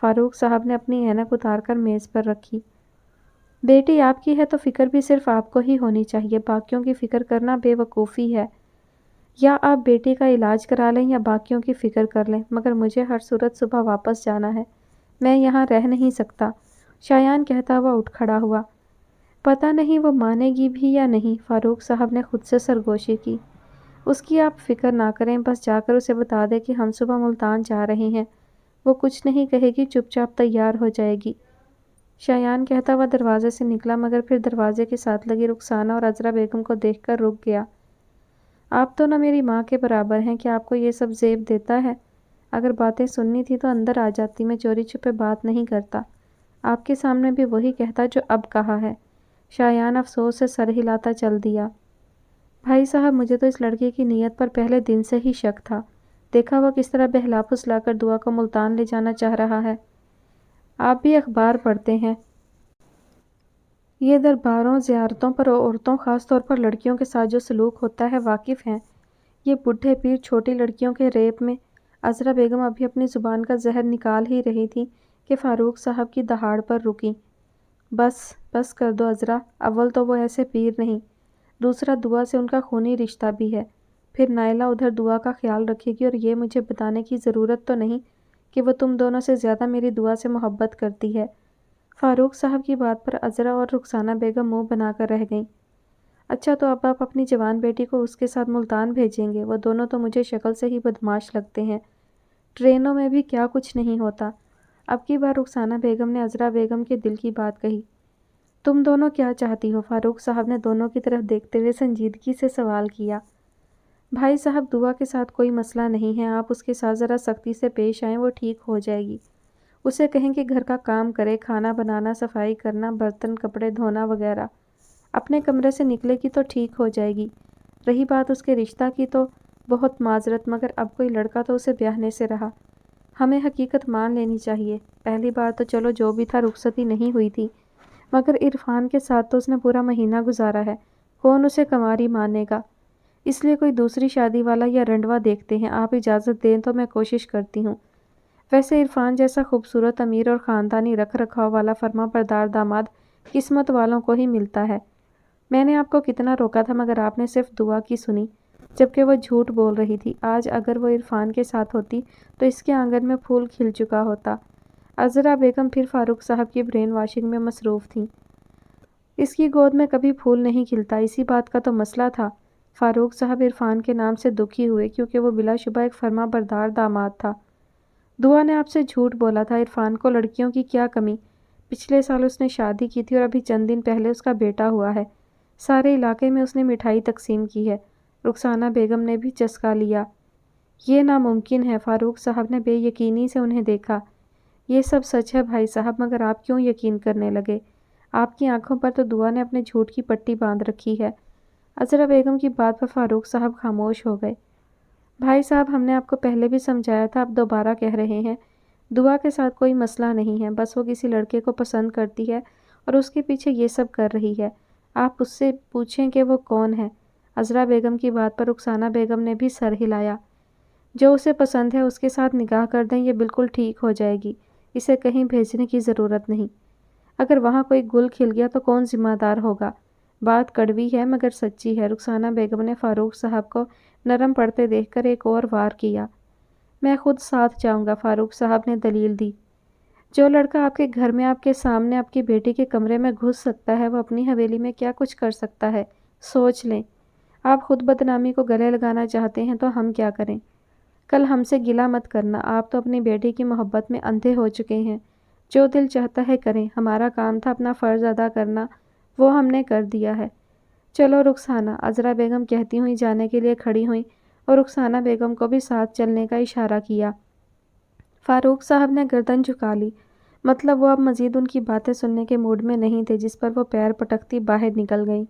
فاروق صاحب نے اپنی اینک اتار کر میز پر رکھی۔ بیٹی آپ کی ہے تو فکر بھی صرف آپ کو ہی ہونی چاہیے، باقیوں کی فکر کرنا بے وقوفی ہے۔ یا آپ بیٹی کا علاج کرا لیں یا باقیوں کی فکر کر لیں، مگر مجھے ہر صورت صبح واپس جانا ہے، میں یہاں رہ نہیں سکتا۔ شایان کہتا ہوا اٹھ کھڑا ہوا۔ پتہ نہیں وہ مانے گی بھی یا نہیں، فاروق صاحب نے خود سے سرگوشی کی۔ اس کی آپ فکر نہ کریں، بس جا کر اسے بتا دیں کہ ہم صبح ملتان جا رہے ہیں۔ وہ کچھ نہیں کہے گی، چپ چاپ تیار ہو جائے گی۔ شایان کہتا ہوا دروازے سے نکلا، مگر پھر دروازے کے ساتھ لگی رخسانہ اور عذرا بیگم کو دیکھ کر رک گیا۔ آپ تو نہ میری ماں کے برابر ہیں کہ آپ کو یہ سب زیب دیتا ہے۔ اگر باتیں سننی تھی تو اندر آ جاتی، میں چوری چھپے بات نہیں کرتا۔ آپ کے سامنے بھی وہی کہتا جو اب کہا ہے۔ شایان افسوس سے سر ہلاتا چل دیا۔ بھائی صاحب، مجھے تو اس لڑکے کی نیت پر پہلے دن سے ہی شک تھا۔ دیکھا وہ کس طرح بہلا پھسلا کر دعا کو ملتان لے جانا چاہ رہا ہے۔ آپ بھی اخبار پڑھتے ہیں۔ یہ درباروں، زیارتوں پر عورتوں، خاص طور پر لڑکیوں کے ساتھ جو سلوک ہوتا ہے واقف ہیں۔ یہ بڈھے پیر چھوٹی لڑکیوں کے ریپ میں۔ عذرا بیگم ابھی اپنی زبان کا زہر نکال ہی رہی تھی کہ فاروق صاحب کی دہاڑ پر رکی۔ بس کر دو عذرا، اول تو وہ ایسے پیر نہیں، دوسرا دعا سے ان کا خونی رشتہ بھی ہے۔ پھر نائلہ ادھر دعا کا خیال رکھے گی، اور یہ مجھے بتانے کی ضرورت تو نہیں کہ وہ تم دونوں سے زیادہ میری دعا سے محبت کرتی ہے۔ فاروق صاحب کی بات پر عذرا اور رخسانہ بیگم منہ بنا کر رہ گئیں۔ اچھا تو اب آپ اپنی جوان بیٹی کو اس کے ساتھ ملتان بھیجیں گے؟ وہ دونوں تو مجھے شکل سے ہی بدمعاش لگتے ہیں، ٹرینوں میں بھی کیا کچھ نہیں ہوتا۔ اب کی بار رخسانہ بیگم نے عذرا بیگم کے دل کی بات کہی۔ تم دونوں کیا چاہتی ہو؟ فاروق صاحب نے دونوں کی طرف دیکھتے ہوئے سنجیدگی سے سوال کیا۔ بھائی صاحب، دعا کے ساتھ کوئی مسئلہ نہیں ہے، آپ اس کے ساتھ ذرا سختی سے پیش آئیں، وہ ٹھیک ہو جائے گی۔ اسے کہیں کہ گھر کا کام کرے، کھانا بنانا، صفائی کرنا، برتن کپڑے دھونا وغیرہ۔ اپنے کمرے سے نکلے گی تو ٹھیک ہو جائے گی۔ رہی بات اس کے رشتہ کی تو بہت معذرت، مگر اب کوئی لڑکا تو اسے بیاہنے سے رہا۔ ہمیں حقیقت مان لینی چاہیے۔ پہلی بار تو چلو جو بھی تھا رخصتی نہیں ہوئی تھی، مگر عرفان کے ساتھ تو اس نے پورا مہینہ گزارا ہے، کون اسے کنواری مانے گا؟ اس لیے کوئی دوسری شادی والا یا رنڈوا دیکھتے ہیں۔ آپ اجازت دیں تو میں کوشش کرتی ہوں۔ ویسے عرفان جیسا خوبصورت، امیر اور خاندانی رکھ رکھاؤ والا فرما بردار داماد قسمت والوں کو ہی ملتا ہے۔ میں نے آپ کو کتنا روکا تھا، مگر آپ نے صرف دعا کی سنی، جبکہ وہ جھوٹ بول رہی تھی۔ آج اگر وہ عرفان کے ساتھ ہوتی تو اس کے آنگن میں پھول کھل چکا ہوتا۔ عذرا بیگم پھر فاروق صاحب کی برین واشنگ میں مصروف تھیں۔ اس کی گود میں کبھی پھول نہیں کھلتا، اسی بات کا تو مسئلہ تھا۔ فاروق صاحب عرفان کے نام سے دکھی ہوئے، کیونکہ وہ بلا شبہ ایک فرما بردار داماد تھا۔ دعا نے آپ سے جھوٹ بولا تھا۔ عرفان کو لڑکیوں کی کیا کمی؟ پچھلے سال اس نے شادی کی تھی اور ابھی چند دن پہلے اس کا بیٹا ہوا ہے۔ سارے علاقے میں اس نے مٹھائی تقسیم کی ہے۔ رخسانہ بیگم نے بھی چسکا لیا۔ یہ ناممکن ہے۔ فاروق صاحب نے بے یقینی سے انہیں دیکھا۔ یہ سب سچ ہے بھائی صاحب، مگر آپ کیوں یقین کرنے لگے؟ آپ کی آنکھوں پر تو دعا نے اپنے جھوٹ کی پٹی باندھ رکھی ہے۔ عذرا بیگم کی بات پر فاروق صاحب خاموش ہو گئے۔ بھائی صاحب، ہم نے آپ کو پہلے بھی سمجھایا تھا، اب دوبارہ کہہ رہے ہیں، دعا کے ساتھ کوئی مسئلہ نہیں ہے، بس وہ کسی لڑکے کو پسند کرتی ہے اور اس کے پیچھے یہ سب کر رہی ہے۔ آپ اس سے پوچھیں کہ وہ کون ہے۔ عذرا بیگم کی بات پر رخسانہ بیگم نے بھی سر ہلایا۔ جو اسے پسند ہے اس کے ساتھ نکاح کر دیں، یہ بالکل ٹھیک ہو جائے گی، اسے کہیں بھیجنے کی ضرورت نہیں۔ اگر وہاں کوئی گل کھل گیا تو کون ذمہ دار ہوگا؟ بات کڑوی ہے مگر سچی ہے۔ رخسانہ بیگم نے فاروق صاحب کو نرم پڑتے دیکھ کر ایک اور وار کیا۔ میں خود ساتھ جاؤں گا، فاروق صاحب نے دلیل دی۔ جو لڑکا آپ کے گھر میں آپ کے سامنے آپ کی بیٹی کے کمرے میں گھس سکتا ہے، وہ اپنی حویلی میں کیا کچھ کر سکتا ہے؟ سوچ لیں۔ آپ خود بدنامی کو گلے لگانا چاہتے ہیں تو ہم کیا کریں؟ کل ہم سے گلہ مت کرنا، آپ تو اپنی بیٹی کی محبت میں اندھے ہو چکے ہیں۔ جو دل چاہتا ہے کریں، ہمارا کام تھا اپنا فرض ادا کرنا، وہ ہم نے کر دیا ہے۔ چلو رخسانہ، عذرا بیگم کہتی ہوئی جانے کے لیے کھڑی ہوئیں اور رخسانہ بیگم کو بھی ساتھ چلنے کا اشارہ کیا۔ فاروق صاحب نے گردن جھکا لی، مطلب وہ اب مزید ان کی باتیں سننے کے موڈ میں نہیں تھے، جس پر وہ پیر پٹکتی باہر نکل گئیں۔